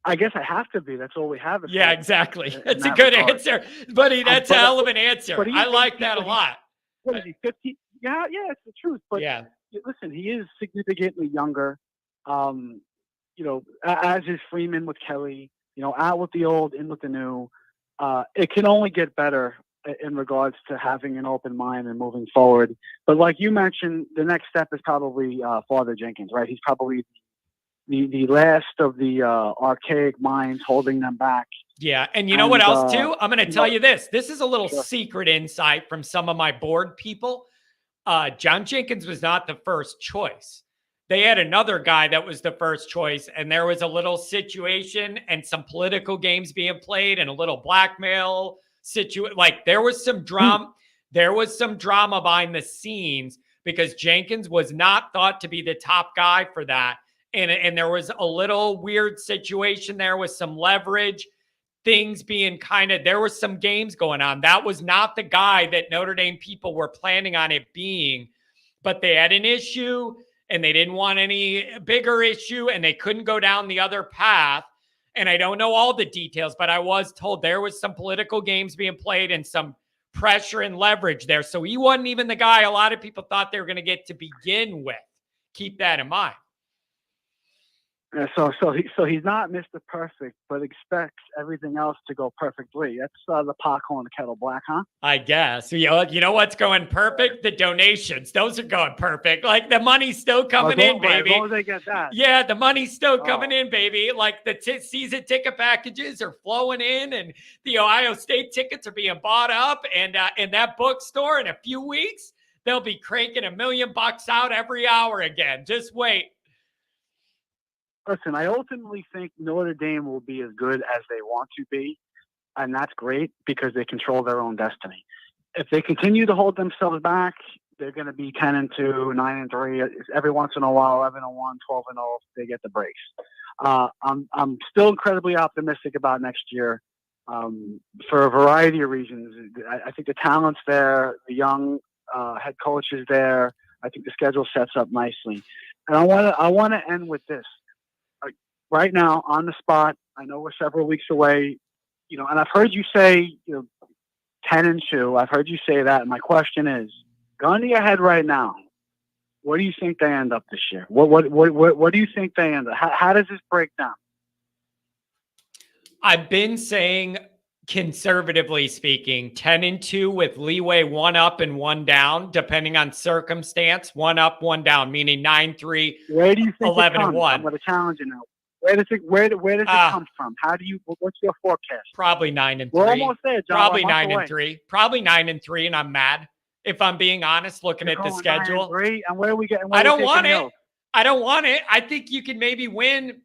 I guess I have to be. That's all we have. Yeah, exactly. That's a good answer. Buddy, that's a hell of an answer. I like that a lot. What is he, 50? Yeah, it's the truth. But yeah, listen, he is significantly younger. You know, as is Freeman with Kelly, you know, out with the old, in with the new. It can only get better in regards to having an open mind and moving forward. But like you mentioned, the next step is probably Father Jenkins, right? He's probably the last of the archaic minds holding them back. Yeah. And you know what else too? I'm going to tell you this. This is a little secret insight from some of my board people. John Jenkins was not the first choice. They had another guy that was the first choice, and there was a little situation and some political games being played and a little blackmail situation. Like there was some drama. There was some drama behind the scenes because Jenkins was not thought to be the top guy for that. And there was a little weird situation there with some leverage, things being there was some games going on. That was not the guy that Notre Dame people were planning on it being, but they had an issue and they didn't want any bigger issue and they couldn't go down the other path. And I don't know all the details, but I was told there was some political games being played and some pressure and leverage there. So he wasn't even the guy a lot of people thought they were going to get to begin with. Keep that in mind. So he's not Mr. Perfect, but expects everything else to go perfectly. That's the pot calling the kettle black, huh? I guess. You know what's going perfect? The donations. Those are going perfect. Like the money's still coming in, baby. As long as they get that. Yeah, the money's still coming in, baby. Like the season ticket packages are flowing in, and the Ohio State tickets are being bought up, and in that bookstore in a few weeks they'll be cranking $1 million out every hour again. Just wait. Listen, I ultimately think Notre Dame will be as good as they want to be, and that's great because they control their own destiny. if they continue to hold themselves back, they're going to be 10-2, 9-3. Every once in a while, 11-1, 12-0. They get the breaks. I'm still incredibly optimistic about next year for a variety of reasons. I think the talent's there, the young head coach is there. I think the schedule sets up nicely, and I want to end with this. Right now, on the spot, I know we're several weeks away, and I've heard you say, 10-2. I've heard you say that. And my question is, gun to your head right now, where do you think they end up this year? What do you think they end up? How does this break down? I've been saying, conservatively speaking, 10-2 with leeway 1 up and 1 down, depending on circumstance. 1 up, 1 down, meaning 9-3, where do you think 11-1. I'm going to challenge you now. Where does it come from? What's your forecast? Probably 9-3. We're almost there, John. Probably 9-3. Probably 9-3, and I'm mad. If I'm being honest, looking at the schedule. 9-3, and where are we getting? I don't want it. I don't want it. I think you can maybe win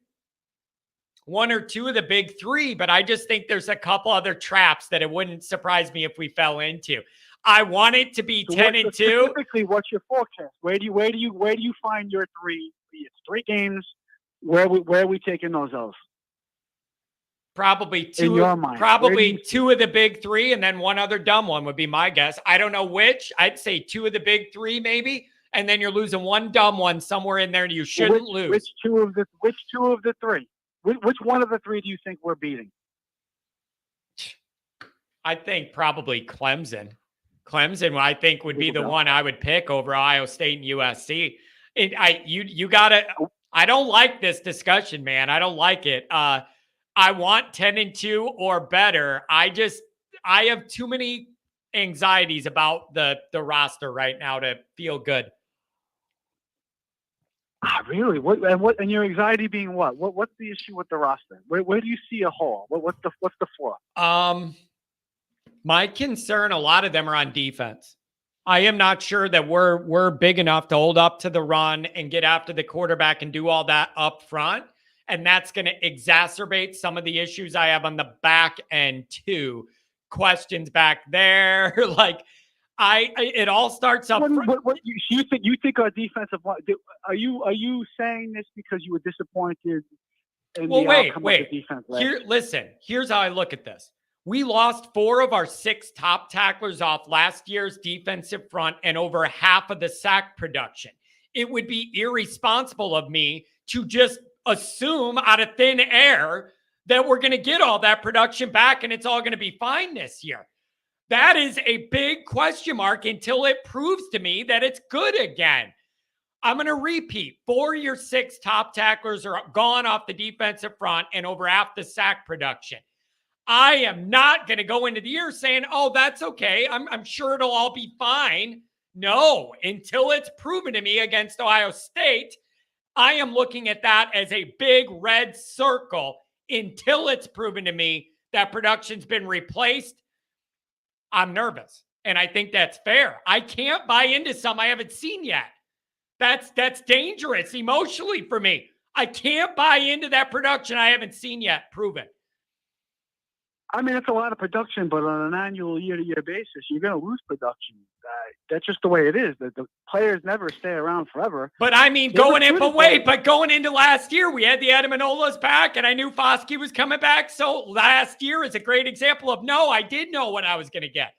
1 or 2 of the big 3, but I just think there's a couple other traps that it wouldn't surprise me if we fell into. I want it to be 10-2. Specifically, what's your forecast? Where do you find your 3? It's 3 games. Where are we taking those of? Probably 2. In your mind, probably 2 of the big 3, and then 1 other dumb one would be my guess. I don't know which. I'd say 2 of the big 3, maybe, and then you're losing 1 dumb one somewhere in there, and you shouldn't lose. Which two of the 3? Which one of the 3 do you think we're beating? I think probably Clemson. Clemson, I think, would be the one I would pick over Ohio State and USC. I don't like this discussion, man. I don't like it. I want 10-2 or better. I have too many anxieties about the roster right now to feel good. Really? And your anxiety being what? What's the issue with the roster? Where do you see a hole? What's the flaw? My concern, a lot of them are on defense. I am not sure that we're big enough to hold up to the run and get after the quarterback and do all that up front. And that's going to exacerbate some of the issues I have on the back end too. Questions back there. It all starts up front. You think our defensive line, are you saying this because you were disappointed in the outcome of the defense? Here's how I look at this. We lost 4 of our 6 top tacklers off last year's defensive front and over half of the sack production. It would be irresponsible of me to just assume out of thin air that we're going to get all that production back and it's all going to be fine this year. That is a big question mark until it proves to me that it's good again. I'm going to repeat. 4 of your 6 top tacklers are gone off the defensive front and over half the sack production. I am not going to go into the year saying, oh, that's okay. I'm sure it'll all be fine. No, until it's proven to me against Ohio State, I am looking at that as a big red circle until it's proven to me that production's been replaced. I'm nervous, and I think that's fair. I can't buy into some I haven't seen yet. That's dangerous emotionally for me. I can't buy into that production I haven't seen yet proven. I mean, it's a lot of production, but on an annual year-to-year basis, you're going to lose production. That's just the way it is. The players never stay around forever. But I mean, going into last year, we had the Adamanolas back, and I knew Foskey was coming back. So last year is a great example of, no, I did know what I was going to get.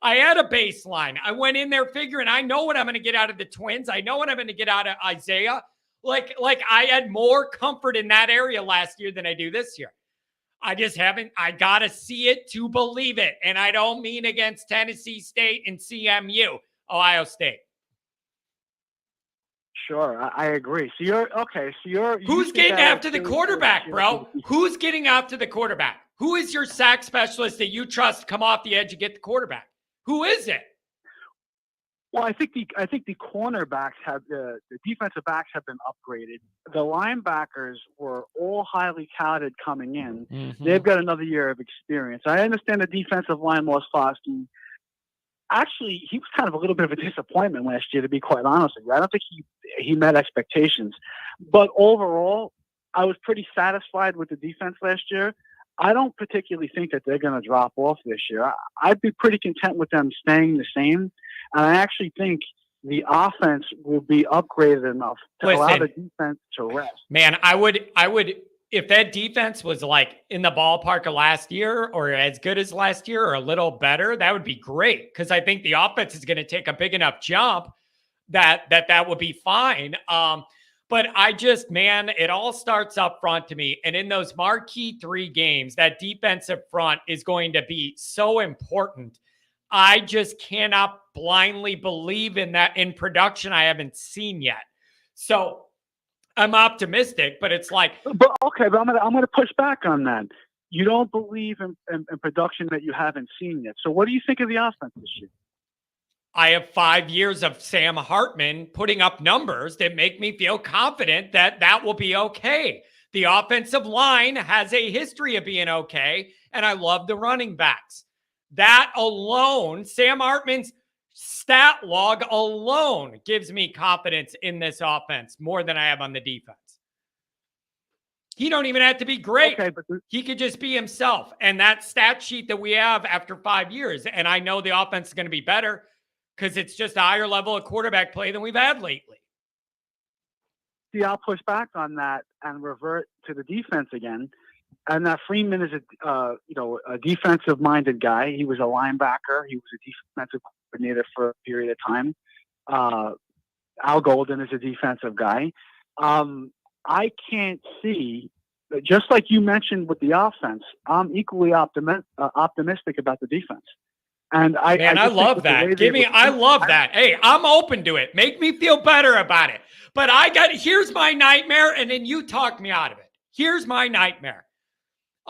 I had a baseline. I went in there figuring I know what I'm going to get out of the Twins. I know what I'm going to get out of Isaiah. Like I had more comfort in that area last year than I do this year. I just haven't. I got to see it to believe it. And I don't mean against Tennessee State and CMU, Ohio State. Sure, I agree. So you're okay. So who's getting after the quarterback, bro? Who's getting after the quarterback? Who is your sack specialist that you trust to come off the edge and get the quarterback? Who is it? Well, I think the cornerbacks have the defensive backs have been upgraded. The linebackers were all highly touted coming in. Mm-hmm. They've got another year of experience. I understand the defensive line lost Foskey. Actually, he was kind of a little bit of a disappointment last year, to be quite honest with you. I don't think he met expectations. But overall, I was pretty satisfied with the defense last year. I don't particularly think that they're going to drop off this year. I'd be pretty content with them staying the same. And I actually think the offense will be upgraded enough to allow the defense to rest. Man, I would, if that defense was like in the ballpark of last year or as good as last year or a little better, that would be great. Cause I think the offense is going to take a big enough jump that would be fine. But I just, man, it all starts up front to me. And in those marquee 3 games, that defensive front is going to be so important. I just cannot blindly believe in that in production I haven't seen yet. So I'm optimistic, but it's like. But I'm gonna push back on that. You don't believe in production that you haven't seen yet. So what do you think of the offense this year? I have 5 years of Sam Hartman putting up numbers that make me feel confident that will be okay. The offensive line has a history of being okay, and I love the running backs. That alone, Sam Hartman's stat log alone gives me confidence in this offense more than I have on the defense. He don't even have to be great. Okay, but he could just be himself. And that stat sheet that we have after 5 years, and I know the offense is going to be better, because it's just a higher level of quarterback play than we've had lately. See, I'll push back on that and revert to the defense again. And that Freeman is a defensive-minded guy. He was a linebacker. He was a defensive coordinator for a period of time. Al Golden is a defensive guy. I can't see, just like you mentioned with the offense, I'm equally optimistic about the defense. And I love that. I love that. Hey, I'm open to it. Make me feel better about it. But here's my nightmare, and then you talk me out of it. Here's my nightmare.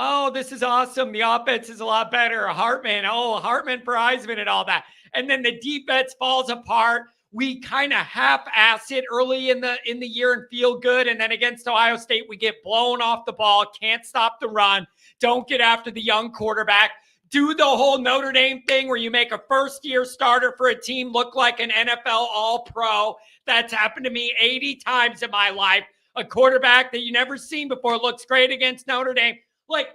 Oh, this is awesome. The offense is a lot better. Hartman for Heisman and all that. And then the defense falls apart. We kind of half-ass it early in the year and feel good. And then against Ohio State, we get blown off the ball, can't stop the run, don't get after the young quarterback. Do the whole Notre Dame thing where you make a first-year starter for a team look like an NFL All-Pro. That's happened to me 80 times in my life. A quarterback that you never seen before looks great against Notre Dame. Like,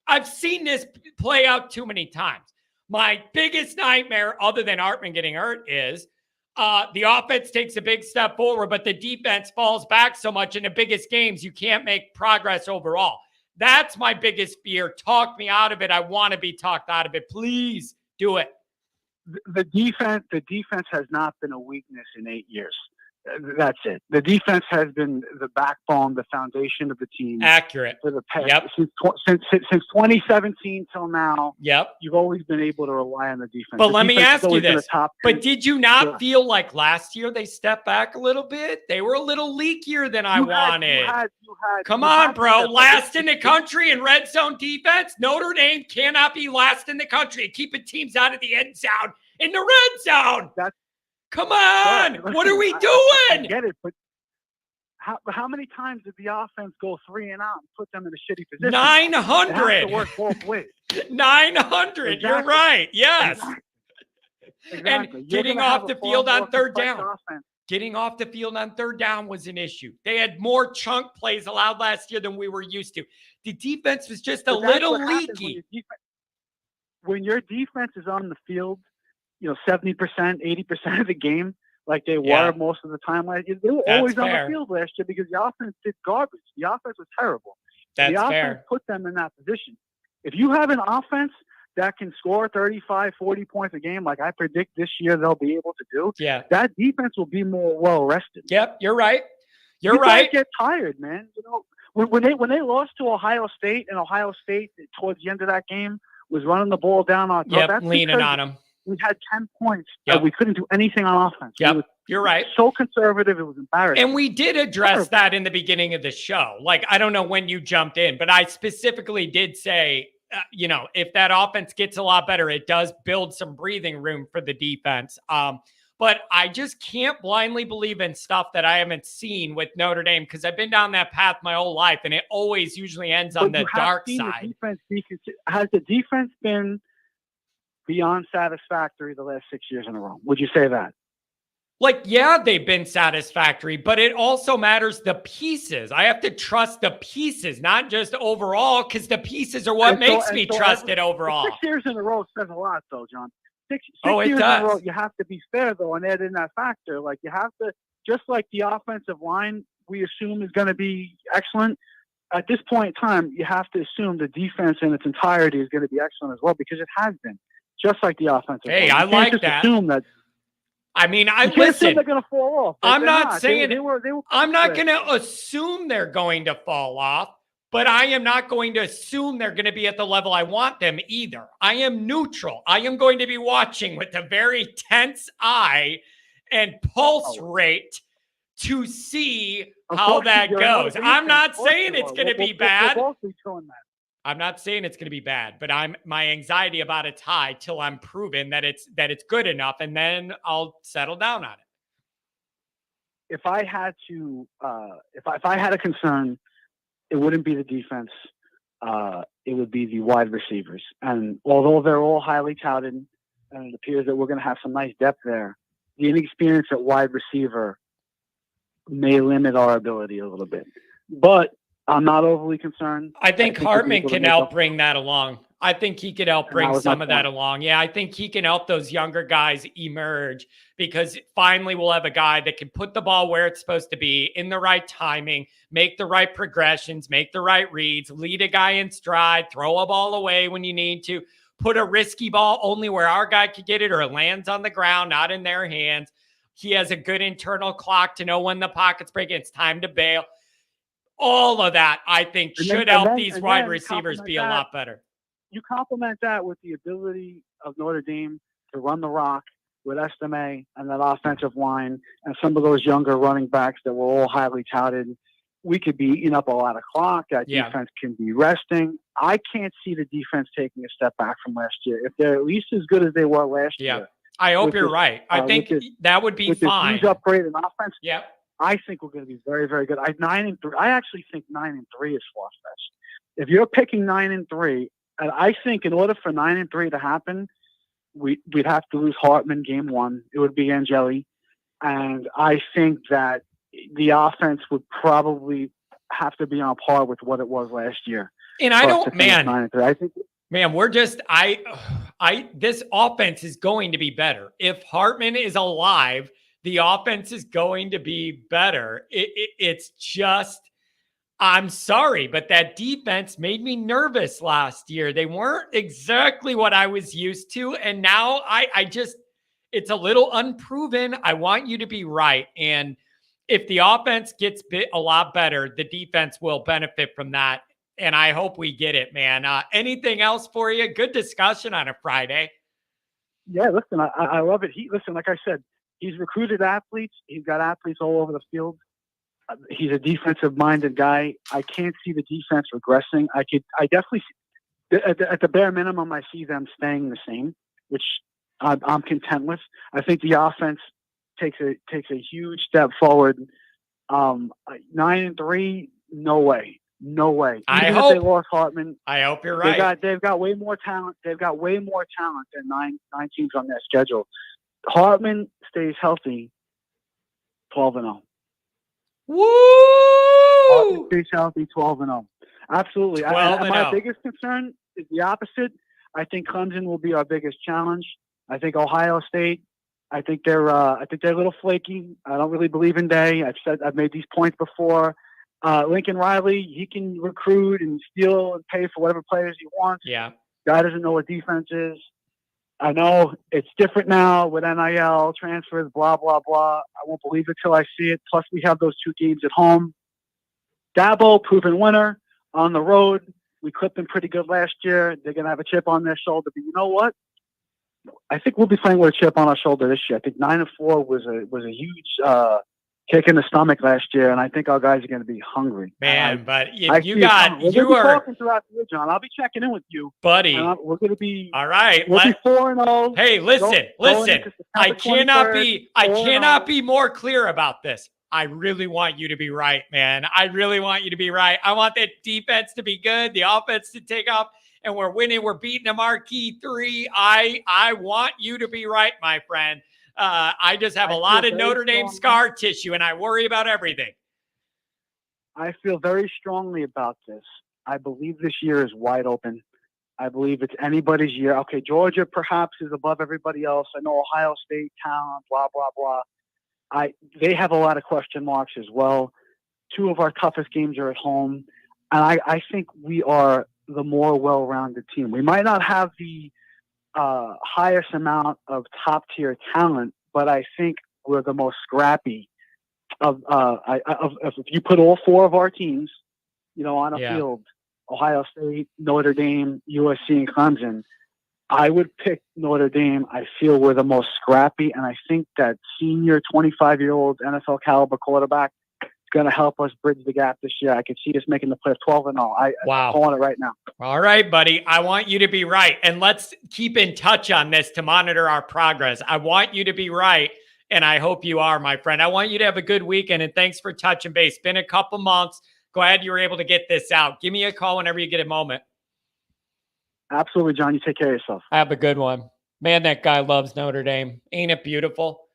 I've seen this play out too many times. My biggest nightmare, other than Hartman getting hurt, is the offense takes a big step forward, but the defense falls back so much in the biggest games, you can't make progress overall. That's my biggest fear. Talk me out of it. I want to be talked out of it. Please do it. The defense has not been a weakness in 8 years. That's it. The defense has been the backbone, the foundation of the team. Accurate. For the past since 2017 till now. Yep. You've always been able to rely on the defense. But let me ask you this. But did you not feel like last year they stepped back a little bit? They were a little leakier than I wanted. Come on, bro. Last in the country in red zone defense. Notre Dame cannot be last in the country. Keeping teams out of the end zone in the red zone. Come on! What are we doing? I get it, but how many times did the offense go 3 and out and put them in a shitty position? 900. It has to work both ways. 900. Exactly. You're right. Yes. Exactly. And getting off the field on third down. Getting off the field on third down was an issue. They had more chunk plays allowed last year than we were used to. The defense was just a little leaky. When your defense is on the field, 70%, 80% of the game, like they were most of the time. Like they were always on the field last year because the offense did garbage. The offense was terrible. The offense put them in that position. If you have an offense that can score 35, 40 points a game, like I predict this year they'll be able to do, that defense will be more well-rested. Yep, you're right. You're right. Get tired, man. When they lost to Ohio State, and Ohio State towards the end of that game was running the ball down on top. That's leaning on them. We had 10 points. Yep. We couldn't do anything on offense. Yep. You're right. So conservative, it was embarrassing. And we did address that in the beginning of the show. Like, I don't know when you jumped in, but I specifically did say, if that offense gets a lot better, it does build some breathing room for the defense. But I just can't blindly believe in stuff that I haven't seen with Notre Dame because I've been down that path my whole life, and it always usually ends on the dark side. Has the defense been beyond satisfactory the last 6 years in a row? Would you say that? Like, yeah, they've been satisfactory, but it also matters the pieces. I have to trust the pieces, not just overall, because the pieces are what makes me trust it overall. 6 years in a row says a lot, though, John. Six It years does. in a row, you have to be fair, though, and add in that factor. Like, you have to, just like the offensive line, we assume is going to be excellent. At this point in time, you have to assume the defense in its entirety is going to be excellent as well, because it has been, just like the offensive line. I like that. Assume that. I mean, listen. They're going to fall off. I'm not saying they were I'm not going to assume they're going to fall off, but I am not going to assume they're going to be at the level I want them either. I am neutral. I am going to be watching with a very tense eye and pulse rate to see how that goes. I'm not saying it's going to be bad. I'm not saying it's going to be bad, but my anxiety about it's high till I'm proven that it's good enough, and then I'll settle down on it. If I had to, if I had a concern, it wouldn't be the defense. It would be the wide receivers. And although they're all highly touted, and it appears that we're going to have some nice depth there, the inexperience at wide receiver may limit our ability a little bit. But I'm not overly concerned. I think Hartman can help bring that along. I think he could help bring some of that along. Yeah, I think he can help those younger guys emerge, because finally we'll have a guy that can put the ball where it's supposed to be, in the right timing, make the right progressions, make the right reads, lead a guy in stride, throw a ball away when you need to, put a risky ball only where our guy could get it, or it lands on the ground, not in their hands. He has a good internal clock to know when the pocket's breaking. It's time to bail. All of that, I think, should help these wide receivers be a lot better. You complement that with the ability of Notre Dame to run the rock with Estime and that offensive line and some of those younger running backs that were all highly touted. We could be eating up a lot of clock. That defense can be resting. I can't see the defense taking a step back from last year. If they're at least as good as they were last year. I hope you're right. I think that would be fine. With this huge upgrade in offense. Yeah. I think we're going to be very, very good. 9-3. I actually think 9-3 is far-fetched. If you're picking 9-3, and I think in order for 9-3 to happen, we'd have to lose Hartman game one. It would be Angeli, and I think that the offense would probably have to be on par with what it was last year. And I don't, man. I think, man, we're just this offense is going to be better if Hartman is alive. The offense is going to be better. It's just, I'm sorry, but that defense made me nervous last year. They weren't exactly what I was used to. And now it's a little unproven. I want you to be right. And if the offense gets a lot better, the defense will benefit from that. And I hope we get it, man. Anything else for you? Good discussion on a Friday. Yeah, listen, I love it. Listen, like I said, he's recruited athletes. He's got athletes all over the field. He's a defensive-minded guy. I can't see the defense regressing. I definitely see, at the bare minimum, I see them staying the same, which I'm content with. I think the offense takes a huge step forward. 9-3, no way. I hope they lost Hartman. I hope you're right. They've got way more talent. They've got way more talent than nine teams on their schedule. Hartman stays healthy, 12-0. Woo! Hartman stays healthy, 12-0. Absolutely. My biggest concern is the opposite. I think Clemson will be our biggest challenge. I think Ohio State. I think they're a little flaky. I don't really believe in Day. I've made these points before. Lincoln Riley, he can recruit and steal and pay for whatever players he wants. Yeah. Guy doesn't know what defense is. I know it's different now with NIL, transfers, blah, blah, blah. I won't believe it till I see it. Plus, we have those two games at home. Dabo, proven winner. On the road, we clipped them pretty good last year. They're going to have a chip on their shoulder. But you know what? I think we'll be playing with a chip on our shoulder this year. I think 9-4 was a huge kick in the stomach last year, and I think our guys are going to be hungry. Man, but if we're you are talking throughout the year, John. I'll be checking in with you, buddy. We're going to be all right. We'll be 4-0. Hey, listen. I cannot be more clear about this. I really want you to be right, man. I really want you to be right. I want that defense to be good, the offense to take off, and we're winning. We're beating a marquee 3. I want you to be right, my friend. I just have a I lot feel of very Notre Dame strongly- scar tissue, and I worry about everything. I feel very strongly about this. I believe this year is wide open. I believe it's anybody's year. Okay, Georgia perhaps is above everybody else. I know Ohio State talent, blah, blah, blah. They have a lot of question marks as well. Two of our toughest games are at home. And I think we are the more well-rounded team. We might not have the highest amount of top-tier talent, but I think we're the most scrappy if you put all four of our teams, on a field, Ohio State, Notre Dame, USC, and Clemson, I would pick Notre Dame. I feel we're the most scrappy, and I think that senior 25-year-old NFL caliber quarterback is going to help us bridge the gap this year. I could see us making the playoffs 12-0. I'm calling it right now. All right, buddy. I want you to be right, and let's keep in touch on this to monitor our progress. I want you to be right, and I hope you are, my friend. I want you to have a good weekend, and thanks for touching base. Been a couple months. Glad you were able to get this out. Give me a call whenever you get a moment. Absolutely, John. You take care of yourself. Have a good one. Man, that guy loves Notre Dame. Ain't it beautiful?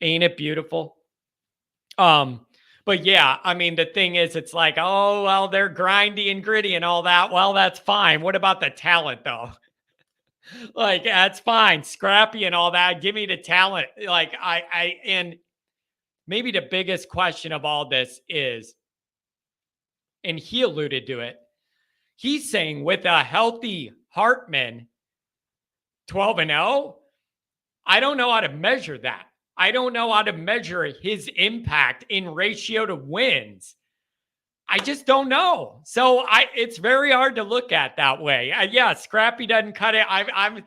Ain't it beautiful? But yeah, I mean, the thing is, it's like, oh, well, they're grindy and gritty and all that. Well, that's fine. What about the talent, though? Like, that's fine. Scrappy and all that. Give me the talent. Like, and maybe the biggest question of all this is, and he alluded to it, he's saying with a healthy Hartman, 12-0, I don't know how to measure that. I don't know how to measure his impact in ratio to wins. I just don't know. So it's very hard to look at that way. Yeah, scrappy doesn't cut it. I'm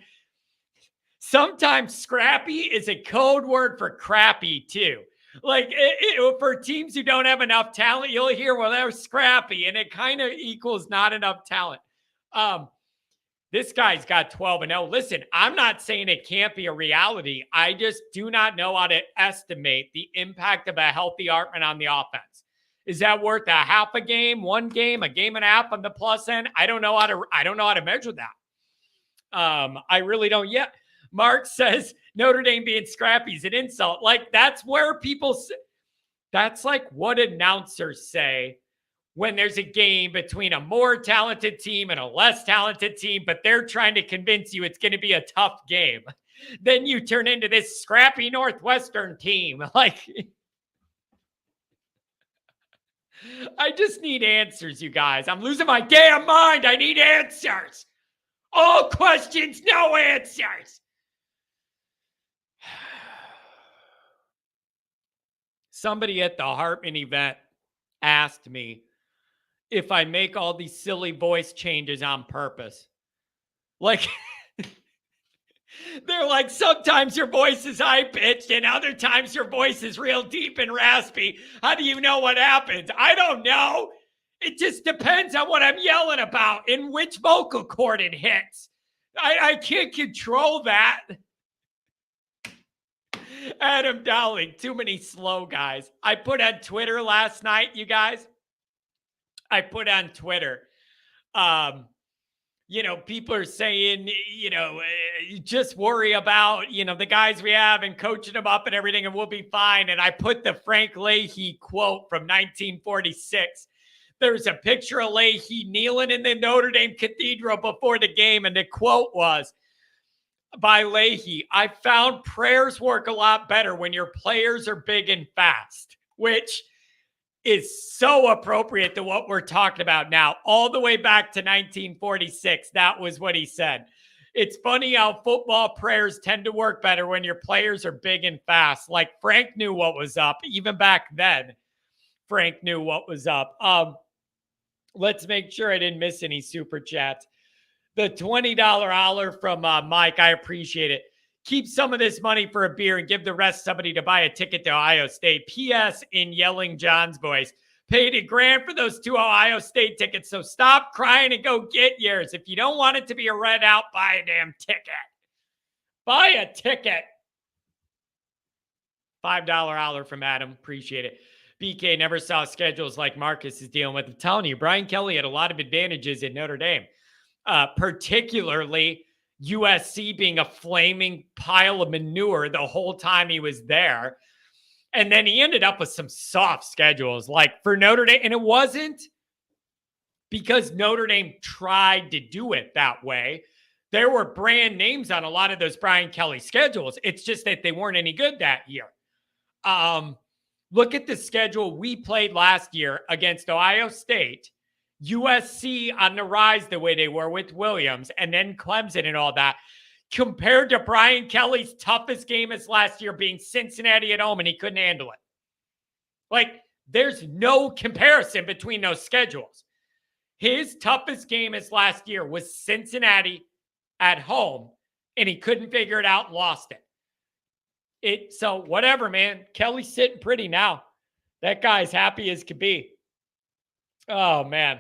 sometimes scrappy is a code word for crappy too. Like for teams who don't have enough talent, you'll hear, well, they're scrappy, and it kind of equals not enough talent. This guy's got 12-0. Listen, I'm not saying it can't be a reality. I just do not know how to estimate the impact of a healthy Hartman on the offense. Is that worth a half a game, one game, a game and a half on the plus end? I don't know how to measure that. I really don't yet. Mark says Notre Dame being scrappy is an insult. Like, that's where that's like what announcers say when there's a game between a more talented team and a less talented team, but they're trying to convince you it's going to be a tough game. Then you turn into this scrappy Northwestern team. Like, I just need answers, you guys. I'm losing my damn mind. I need answers. All questions, no answers. Somebody at the Hartman event asked me if I make all these silly voice changes on purpose. Like, they're like, sometimes your voice is high-pitched and other times your voice is real deep and raspy. How do you know what happens? I don't know. It just depends on what I'm yelling about and which vocal cord it hits. I can't control that. Adam Dowling, too many slow guys. I put on Twitter last night, you guys. I put on Twitter. People are saying, just worry about, the guys we have and coaching them up and everything, and we'll be fine. And I put the Frank Leahy quote from 1946. There's a picture of Leahy kneeling in the Notre Dame Cathedral before the game, and the quote was, by Leahy, I found prayers work a lot better when your players are big and fast, which is so appropriate to what we're talking about now. All the way back to 1946, that was what he said. It's funny how football prayers tend to work better when your players are big and fast. Like, Frank knew what was up. Even back then, Frank knew what was up. Let's make sure I didn't miss any super chats. The $20 holler from Mike, I appreciate it. Keep some of this money for a beer and give the rest somebody to buy a ticket to Ohio State. P.S. in Yelling John's voice. Paid $1,000 for those 2 Ohio State tickets, so stop crying and go get yours. If you don't want it to be a red out, buy a damn ticket. Buy a ticket. $5 holler from Adam. Appreciate it. BK never saw schedules like Marcus is dealing with. I'm telling you, Brian Kelly had a lot of advantages in Notre Dame. Particularly, USC being a flaming pile of manure the whole time he was there. And then he ended up with some soft schedules like for Notre Dame. And it wasn't because Notre Dame tried to do it that way. There were brand names on a lot of those Brian Kelly schedules. It's just that they weren't any good that year. Look at the schedule we played last year against Ohio State, USC on the rise the way they were with Williams, and then Clemson and all that, compared to Brian Kelly's toughest game as last year being Cincinnati at home, and he couldn't handle it. Like, there's no comparison between those schedules. His toughest game as last year was Cincinnati at home, and he couldn't figure it out and lost it. So whatever, man. Kelly's sitting pretty now. That guy's happy as could be. Oh, man.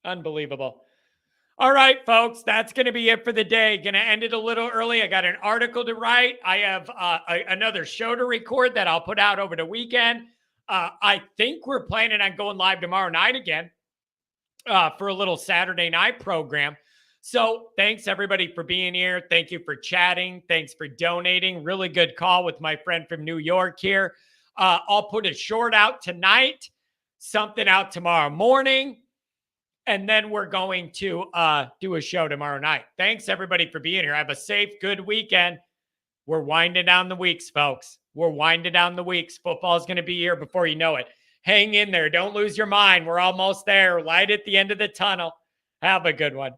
Unbelievable. All right, folks, that's going to be it for the day. Going to end it a little early. I got an article to write. I have another show to record that I'll put out over the weekend. I think we're planning on going live tomorrow night again for a little Saturday night program. So thanks, everybody, for being here. Thank you for chatting. Thanks for donating. Really good call with my friend from New York here. I'll put a short out tonight, something out tomorrow morning. And then we're going to do a show tomorrow night. Thanks, everybody, for being here. Have a safe, good weekend. We're winding down the weeks, folks. We're winding down the weeks. Football's going to be here before you know it. Hang in there. Don't lose your mind. We're almost there. Light at the end of the tunnel. Have a good one.